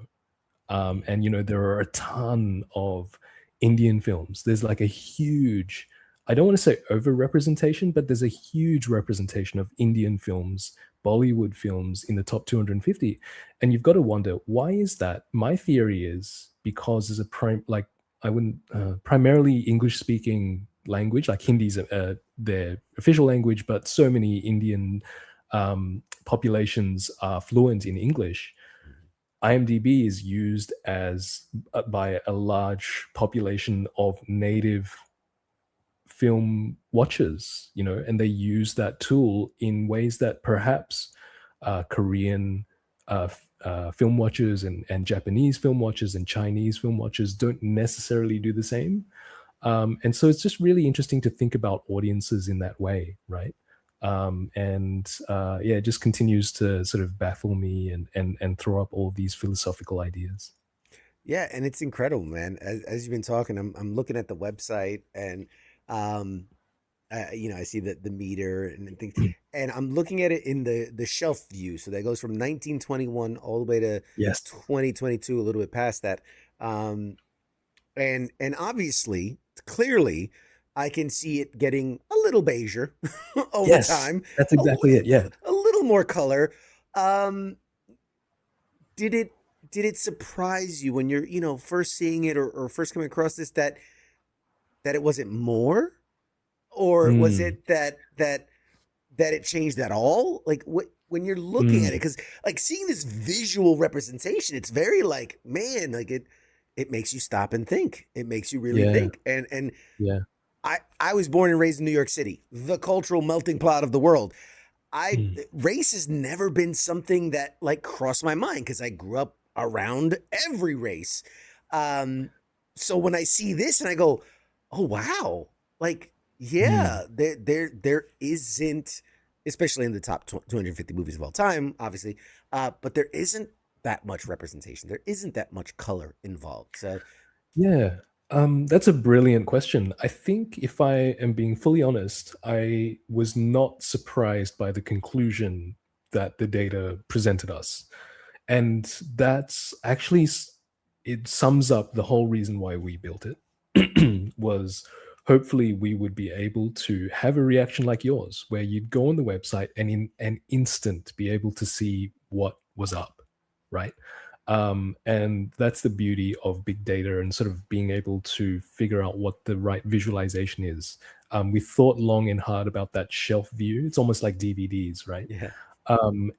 And, you know, there are a ton of Indian films. There's like a huge, I don't want to say over-representation, but there's a huge representation of Indian films, Bollywood films in the top 250. And you've got to wonder, why is that? My theory is because there's I wouldn't, primarily English speaking language, like Hindi's their official language, but so many Indian populations are fluent in English. IMDb is used as by a large population of native film watchers, you know, and they use that tool in ways that perhaps Korean film watchers and Japanese film watchers and Chinese film watchers don't necessarily do the same. And so it's just really interesting to think about audiences in that way, right? Yeah, it just continues to sort of baffle me and throw up all these philosophical ideas. Yeah, and it's incredible, man. As you've been talking, I'm looking at the website, and you know, I see the meter and things, and I'm looking at it in the shelf view. So that goes from 1921 all the way to Yes. 2022, a little bit past that. And obviously, clearly, I can see it getting a little beigeur over Yes, time. that's exactly it. Yeah. A little more color. Did it surprise you when you're, you know, first seeing it or first coming across this, that it wasn't more? Or was it that it changed at all? Like, when you're looking at it, because like seeing this visual representation, it's very like, man, like it makes you stop and think. It makes you really Yeah. think. And Yeah. I was born and raised in New York City, the cultural melting pot of the world. Race has never been something that like crossed my mind because I grew up around every race. So when I see this and I go, oh wow, like yeah, there isn't, especially in the top 250 movies of all time, obviously, but there isn't that much representation. There isn't that much color involved. So Yeah. That's a brilliant question. I think if I am being fully honest, I was not surprised by the conclusion that the data presented us. And that's actually, it sums up the whole reason why we built it, was hopefully we would be able to have a reaction like yours, where you'd go on the website and in an instant be able to see what was up, right? And that's the beauty of big data and sort of being able to figure out what the right visualization is. We thought long and hard about that shelf view. It's almost like DVDs, right? yeah,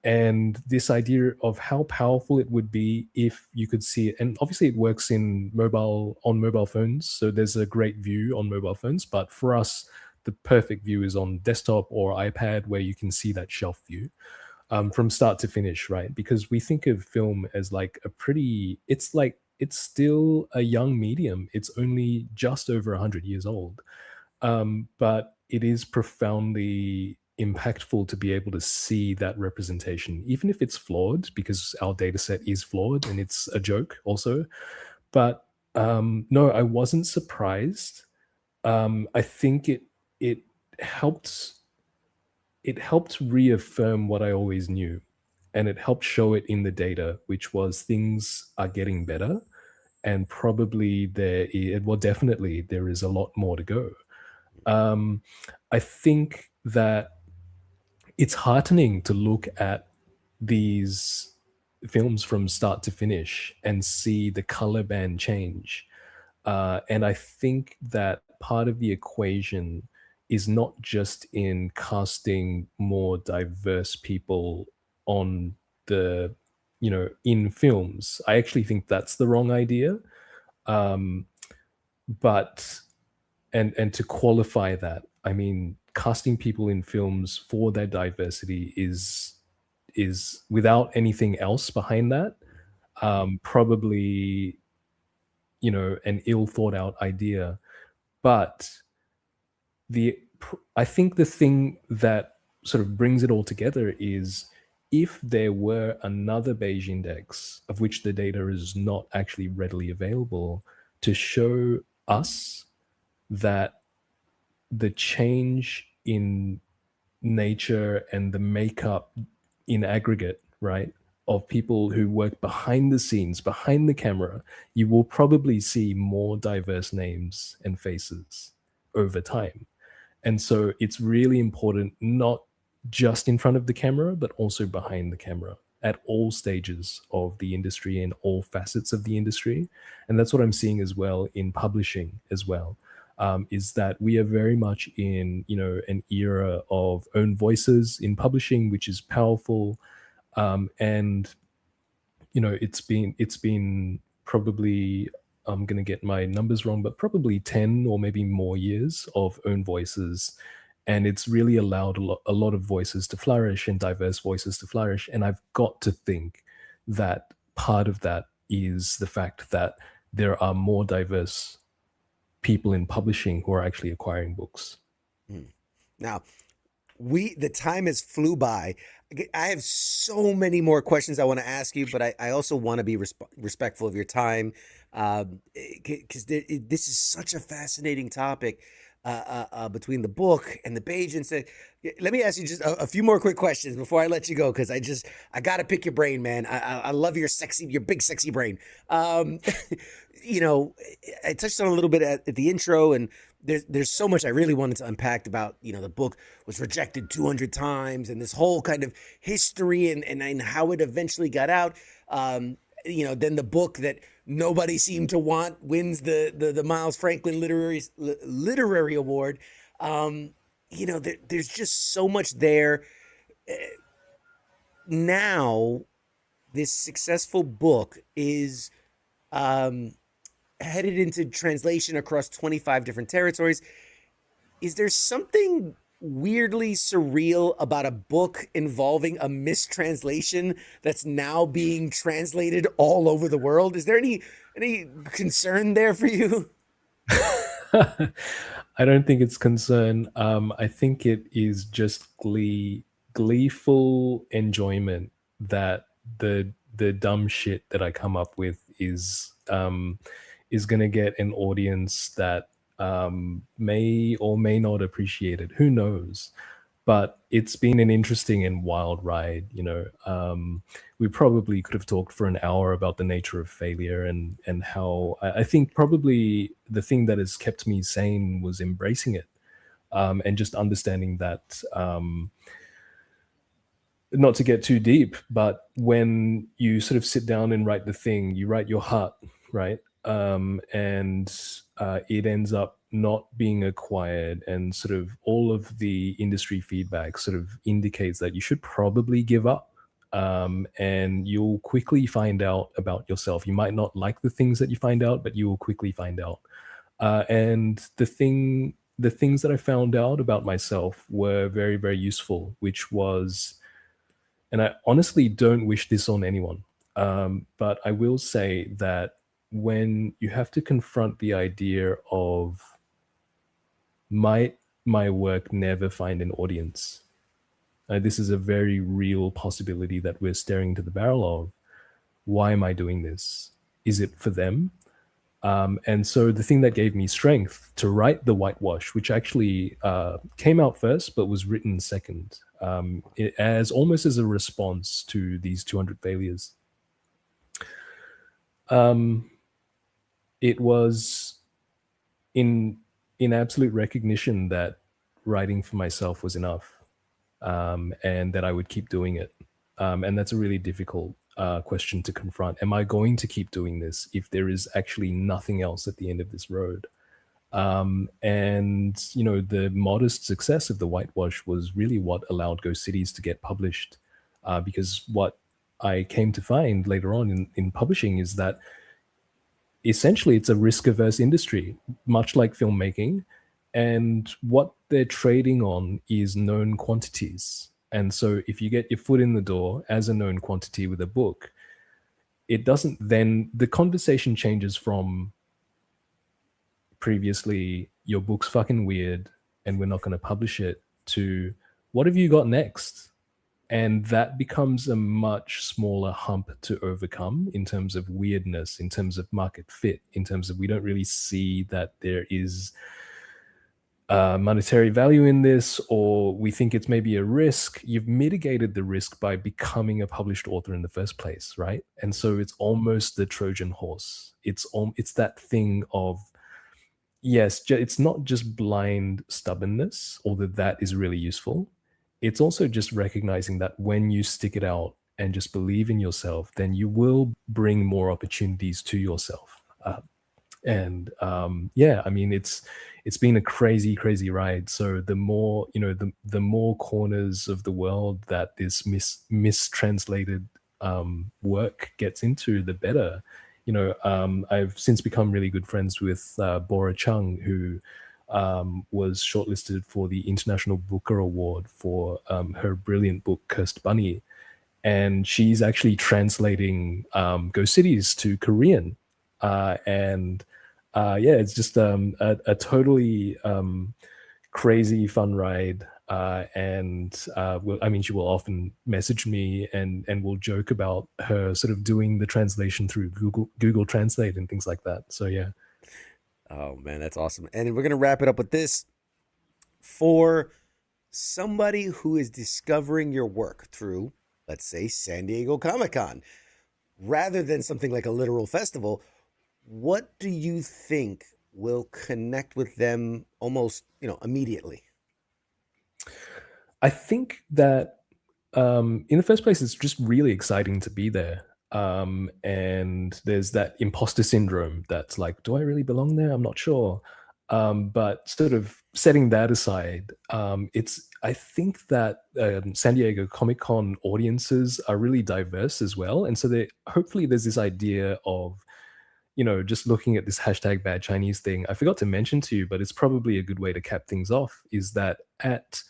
And this idea of how powerful it would be if you could see it. And obviously it works on mobile phones. So there's a great view on mobile phones, but for us, the perfect view is on desktop or iPad, where you can see that shelf view. From start to finish, right? Because we think of film as like it's still a young medium. It's only just over 100 years old. But it is profoundly impactful to be able to see that representation, even if it's flawed, because our data set is flawed and it's a joke also. But no, I wasn't surprised. I think it helped reaffirm what I always knew, and it helped show it in the data, which was things are getting better, and probably definitely there is a lot more to go. I think that it's heartening to look at these films from start to finish and see the color band change. And I think that part of the equation is not just in casting more diverse people on in films. I actually think that's the wrong idea. But and to qualify that, I mean, casting people in films for their diversity is without anything else behind that, probably an ill thought out idea. But I think the thing that sort of brings it all together is, if there were another Beige index, of which the data is not actually readily available, to show us that the change in nature and the makeup in aggregate, right, of people who work behind the scenes, behind the camera, you will probably see more diverse names and faces over time. And so it's really important, not just in front of the camera, but also behind the camera at all stages of the industry and all facets of the industry. And that's what I'm seeing as well in publishing as well. Is that we are very much in, you know, an era of own voices in publishing, which is powerful. And you know, it's been probably, I'm going to get my numbers wrong, but probably 10 or maybe more years of own voices. And it's really allowed a lot of voices to flourish and diverse voices to flourish. And I've got to think that part of that is the fact that there are more diverse people in publishing who are actually acquiring books. Now, the time has flew by. I have so many more questions I want to ask you, but I also want to be respectful of your time, because this is such a fascinating topic, between the book and the page. And so, let me ask you just a few more quick questions before I let you go, because I got to pick your brain, man. I love your big sexy brain. You know, I touched on a little bit at the intro, and there's so much I really wanted to unpack about, you know, the book was rejected 200 times and this whole kind of history and how it eventually got out. You know, then the book that nobody seemed to want wins the Miles Franklin Literary Award. You know, there's just so much there. Now, this successful book is headed into translation across 25 different territories. Is there something weirdly surreal about a book involving a mistranslation that's now being translated all over the world? Is there any concern there for you? I don't think it's concern. I think it is just gleeful enjoyment that the dumb shit that I come up with is going to get an audience that may or may not appreciate it. Who knows? But it's been an interesting and wild ride. You know, we probably could have talked for an hour about the nature of failure and how I think probably the thing that has kept me sane was embracing it, and just understanding that. Not to get too deep, but when you sort of sit down and write the thing, you write your heart, right? And it ends up not being acquired, and sort of all of the industry feedback sort of indicates that you should probably give up. And you'll quickly find out about yourself. You might not like the things that you find out, but you will quickly find out. And the things that I found out about myself were very, very useful, which was, and I honestly don't wish this on anyone, but I will say that when you have to confront the idea of, might my work never find an audience? This is a very real possibility that we're staring into the barrel of. Why am I doing this? Is it for them? And so the thing that gave me strength to write The Whitewash, which actually came out first but was written second, as almost as a response to these 200 failures. It was in absolute recognition that writing for myself was enough, and that I would keep doing it. And that's a really difficult question to confront. Am I going to keep doing this if there is actually nothing else at the end of this road? And, you know, the modest success of The Whitewash was really what allowed Ghost Cities to get published. Because what I came to find later on in publishing is that essentially it's a risk-averse industry, much like filmmaking. And what they're trading on is known quantities. And so if you get your foot in the door as a known quantity with a book, it doesn't then, the conversation changes from previously, your book's fucking weird and we're not going to publish it, to what have you got next? And that becomes a much smaller hump to overcome in terms of weirdness, in terms of market fit, in terms of we don't really see that there is monetary value in this, or we think it's maybe a risk. You've mitigated the risk by becoming a published author in the first place, right? And so it's almost the Trojan horse. It's that thing of, yes, it's not just blind stubbornness, although that is really useful. It's also just recognizing that when you stick it out and just believe in yourself, then you will bring more opportunities to yourself. And yeah, I mean, it's been a crazy ride. So the more, the more corners of the world that this mistranslated work gets into, the better. I've since become really good friends with Bora Chung, who was shortlisted for the International Booker Award for her brilliant book Cursed Bunny, and she's actually translating Ghost Cities to Korean. And yeah, it's just a totally crazy fun ride. I mean, she will often message me and will joke about her sort of doing the translation through Google Translate and things like that. So yeah. Oh man, that's awesome. And we're gonna wrap it up with this. For somebody who is discovering your work through, let's say, San Diego Comic-Con, rather than something like a literal festival, what do you think will connect with them almost, immediately? I think that in the first place, it's just really exciting to be there. And there's that imposter syndrome that's like, do I really belong there? I'm not sure. But sort of setting that aside, I think that San Diego Comic Con audiences are really diverse as well. And so hopefully there's this idea of, just looking at this hashtag bad Chinese thing. I forgot to mention to you, but it's probably a good way to cap things off, is that at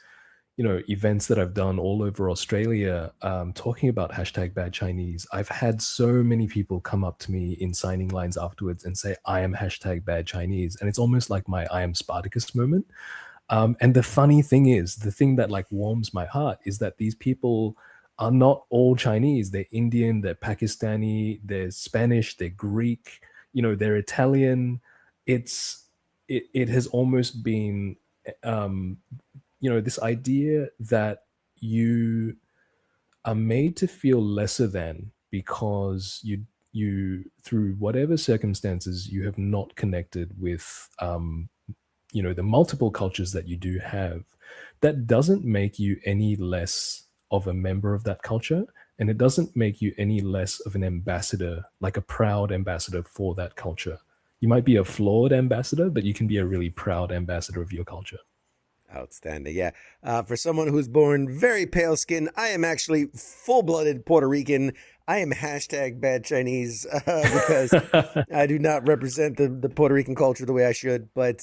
events that I've done all over Australia, talking about hashtag bad Chinese, I've had so many people come up to me in signing lines afterwards and say, I am hashtag bad Chinese. And it's almost like my I am Spartacus moment. And the funny thing is, the thing that like warms my heart is that these people are not all Chinese. They're Indian, they're Pakistani, they're Spanish, they're Greek, they're Italian. It has almost been this idea that you are made to feel lesser than because you through whatever circumstances you have not connected with the multiple cultures that you do have. That doesn't make you any less of a member of that culture, and it doesn't make you any less of an ambassador, like a proud ambassador for that culture. You might be a flawed ambassador, but you can be a really proud ambassador of your culture. Outstanding. Yeah. For someone who's born very pale skin, I am actually full blooded Puerto Rican. I am hashtag bad Chinese because I do not represent the Puerto Rican culture the way I should. But,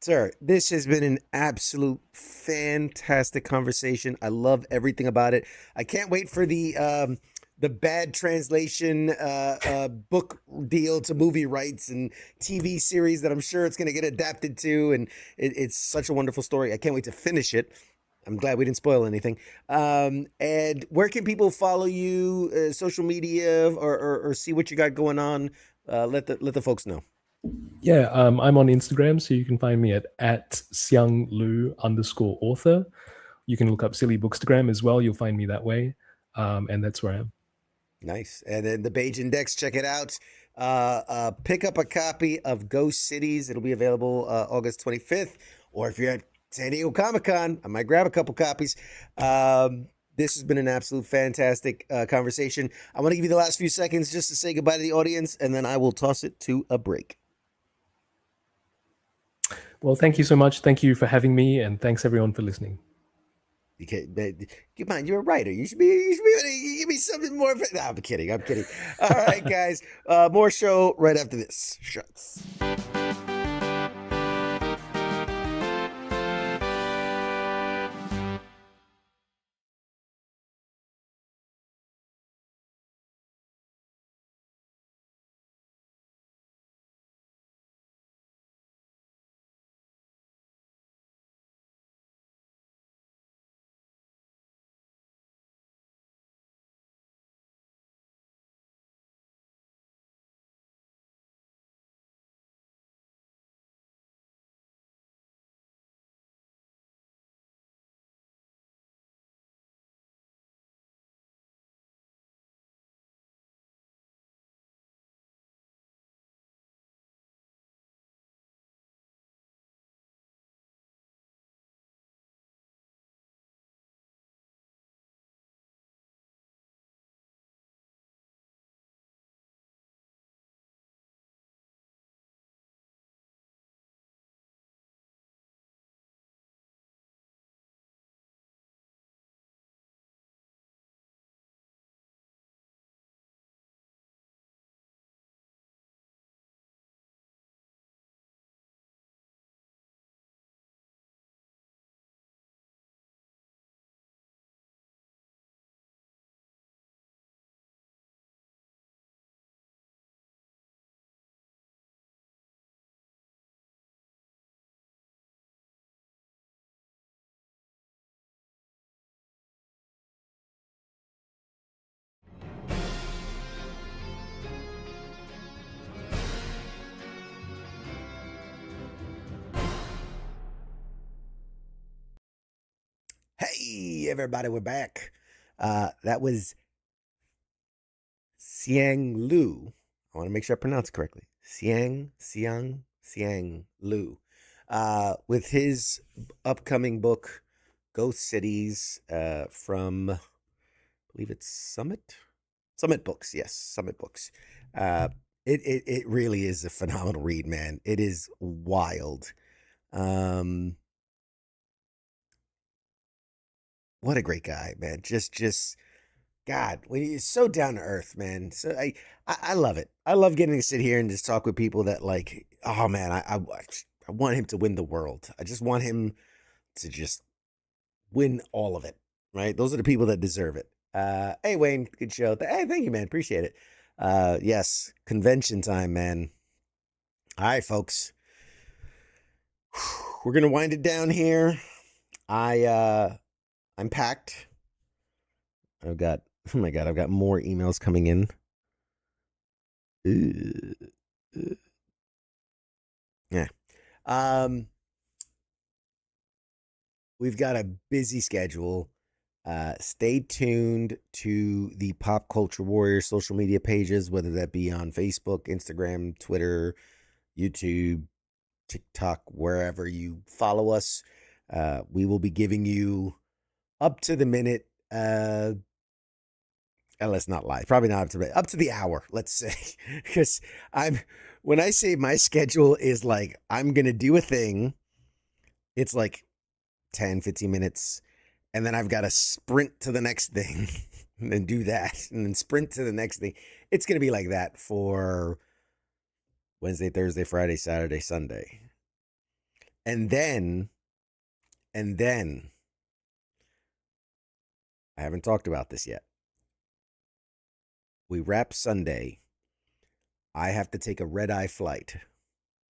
sir, this has been an absolute fantastic conversation. I love everything about it. I can't wait for the bad translation book deal to movie rights and TV series that I'm sure it's going to get adapted to. And it's such a wonderful story. I can't wait to finish it. I'm glad we didn't spoil anything. And where can people follow you, social media, or see what you got going on? Let the folks know. Yeah, I'm on Instagram, so you can find me at Siang Lu _author. You can look up Silly Bookstagram as well. You'll find me that way. And that's where I am. Nice. And then the Page Index, check it out. Pick up a copy of Ghost Cities. It'll be available August 25th. Or if you're at San Diego Comic-Con, I might grab a couple copies. This has been an absolute fantastic conversation. I want to give you the last few seconds just to say goodbye to the audience, and then I will toss it to a break. Well, thank you so much. Thank you for having me, and thanks everyone for listening. Come on, you're a writer. You should be give me something more. No, I'm kidding. All right, guys. More show right after this. Shuts. Hey, everybody, we're back. That was Siang Lu. I want to make sure I pronounce it correctly. Siang Lu. With his upcoming book, Ghost Cities, from, I believe it's Summit Books. Yes, Summit Books. It really is a phenomenal read, man. It is wild. What a great guy, man. Just God, when he's so down to earth, man. So I love it. I love getting to sit here and just talk with people that like, oh man, I want him to win the world. I just want him to just win all of it. Right? Those are the people that deserve it. Hey Wayne, good show. Hey, thank you, man. Appreciate it. Yes, convention time, man. All right, folks. We're gonna wind it down here. I'm packed. I've got, oh my God, I've got more emails coming in. Yeah. We've got a busy schedule. Stay tuned to the Pop Culture Warrior social media pages, whether that be on Facebook, Instagram, Twitter, YouTube, TikTok, wherever you follow us. We will be giving you up to the minute, let's not lie, probably not up to the hour, let's say, because when I say my schedule is like, I'm going to do a thing, it's like 10, 15 minutes. And then I've got to sprint to the next thing and then do that and then sprint to the next thing. It's going to be like that for Wednesday, Thursday, Friday, Saturday, Sunday. And then I haven't talked about this yet. We wrap Sunday. I have to take a red-eye flight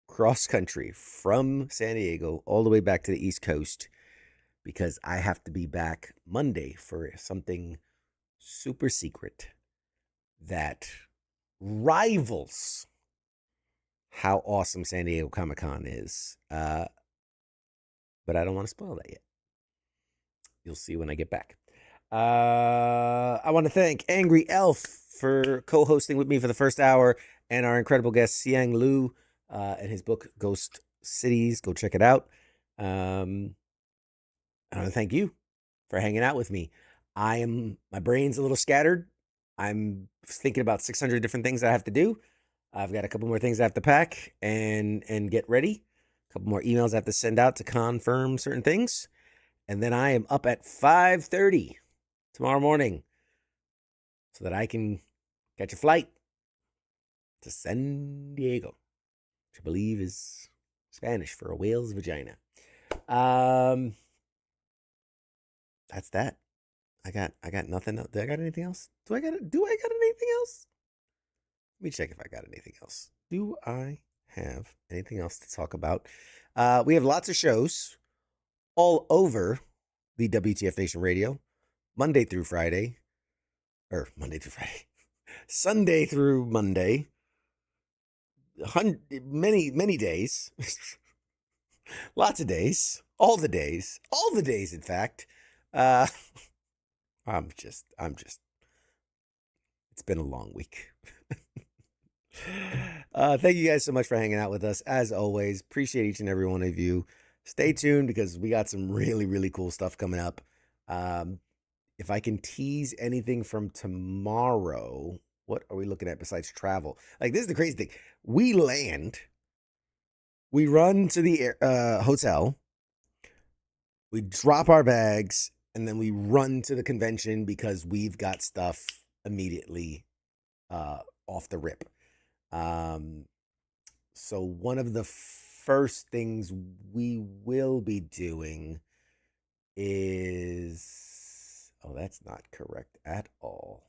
cross country from San Diego all the way back to the East Coast because I have to be back Monday for something super secret that rivals how awesome San Diego Comic-Con is. But I don't want to spoil that yet. You'll see when I get back. I want to thank Angry Elf for co-hosting with me for the first hour and our incredible guest Siang Lu and his book Ghost Cities. Go check it out. I want to thank you for hanging out with me. My brain's a little scattered. I'm thinking about 600 different things I have to do. I've got a couple more things I have to pack and get ready. A couple more emails I have to send out to confirm certain things. And then I am up at 5:30 tomorrow morning so that I can catch a flight to San Diego, which I believe is Spanish for a whale's vagina. That's that. I got nothing else. Do I got anything else? Do I got anything else? Let me check if I got anything else. Do I have anything else to talk about? We have lots of shows all over the WTF Nation Radio, Monday through Friday, Sunday through Monday, many days, lots of days, all the days, in fact. I'm just, it's been a long week. Thank you guys so much for hanging out with us. As always, appreciate each and every one of you. Stay tuned because we got some really, really cool stuff coming up. If I can tease anything from tomorrow, what are we looking at besides travel? Like, this is the crazy thing. We land, we run to the hotel, we drop our bags, and then we run to the convention because we've got stuff immediately off the rip. So one of the first things we will be doing is, oh, that's not correct at all.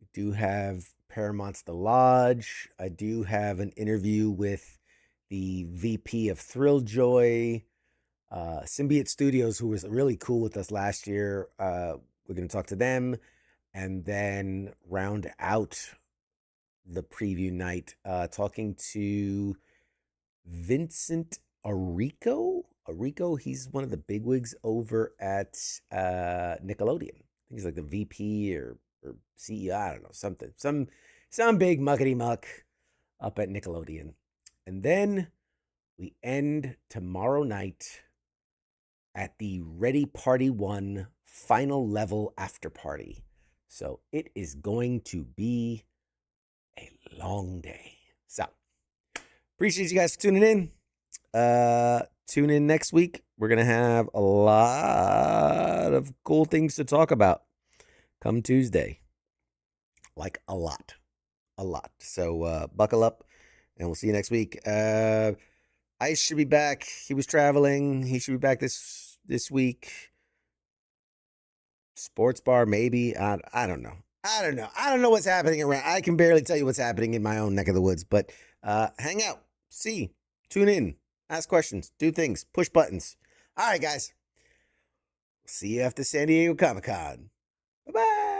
We do have Paramount's The Lodge. I do have an interview with the VP of Thrilljoy, Symbiote Studios, who was really cool with us last year. We're going to talk to them and then round out the preview night talking to Vincent Arico, he's one of the bigwigs over at Nickelodeon. I think he's like the VP or CEO. I don't know, something. Some big muckety muck up at Nickelodeon. And then we end tomorrow night at the Ready Party 1 final level after party. So it is going to be a long day. So appreciate you guys for tuning in. Tune in next week. We're going to have a lot of cool things to talk about come Tuesday. Like a lot. So buckle up and we'll see you next week. Ice should be back. He was traveling. He should be back this week. Sports bar, maybe. I don't know. I don't know what's happening around. I can barely tell you what's happening in my own neck of the woods, but hang out, see, tune in, ask questions, do things, push buttons. All right, guys. See you after San Diego Comic-Con. Bye-bye.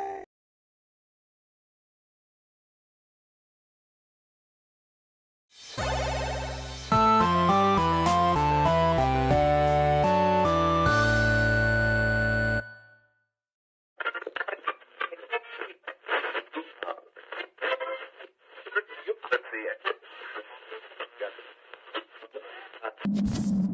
Let's see it.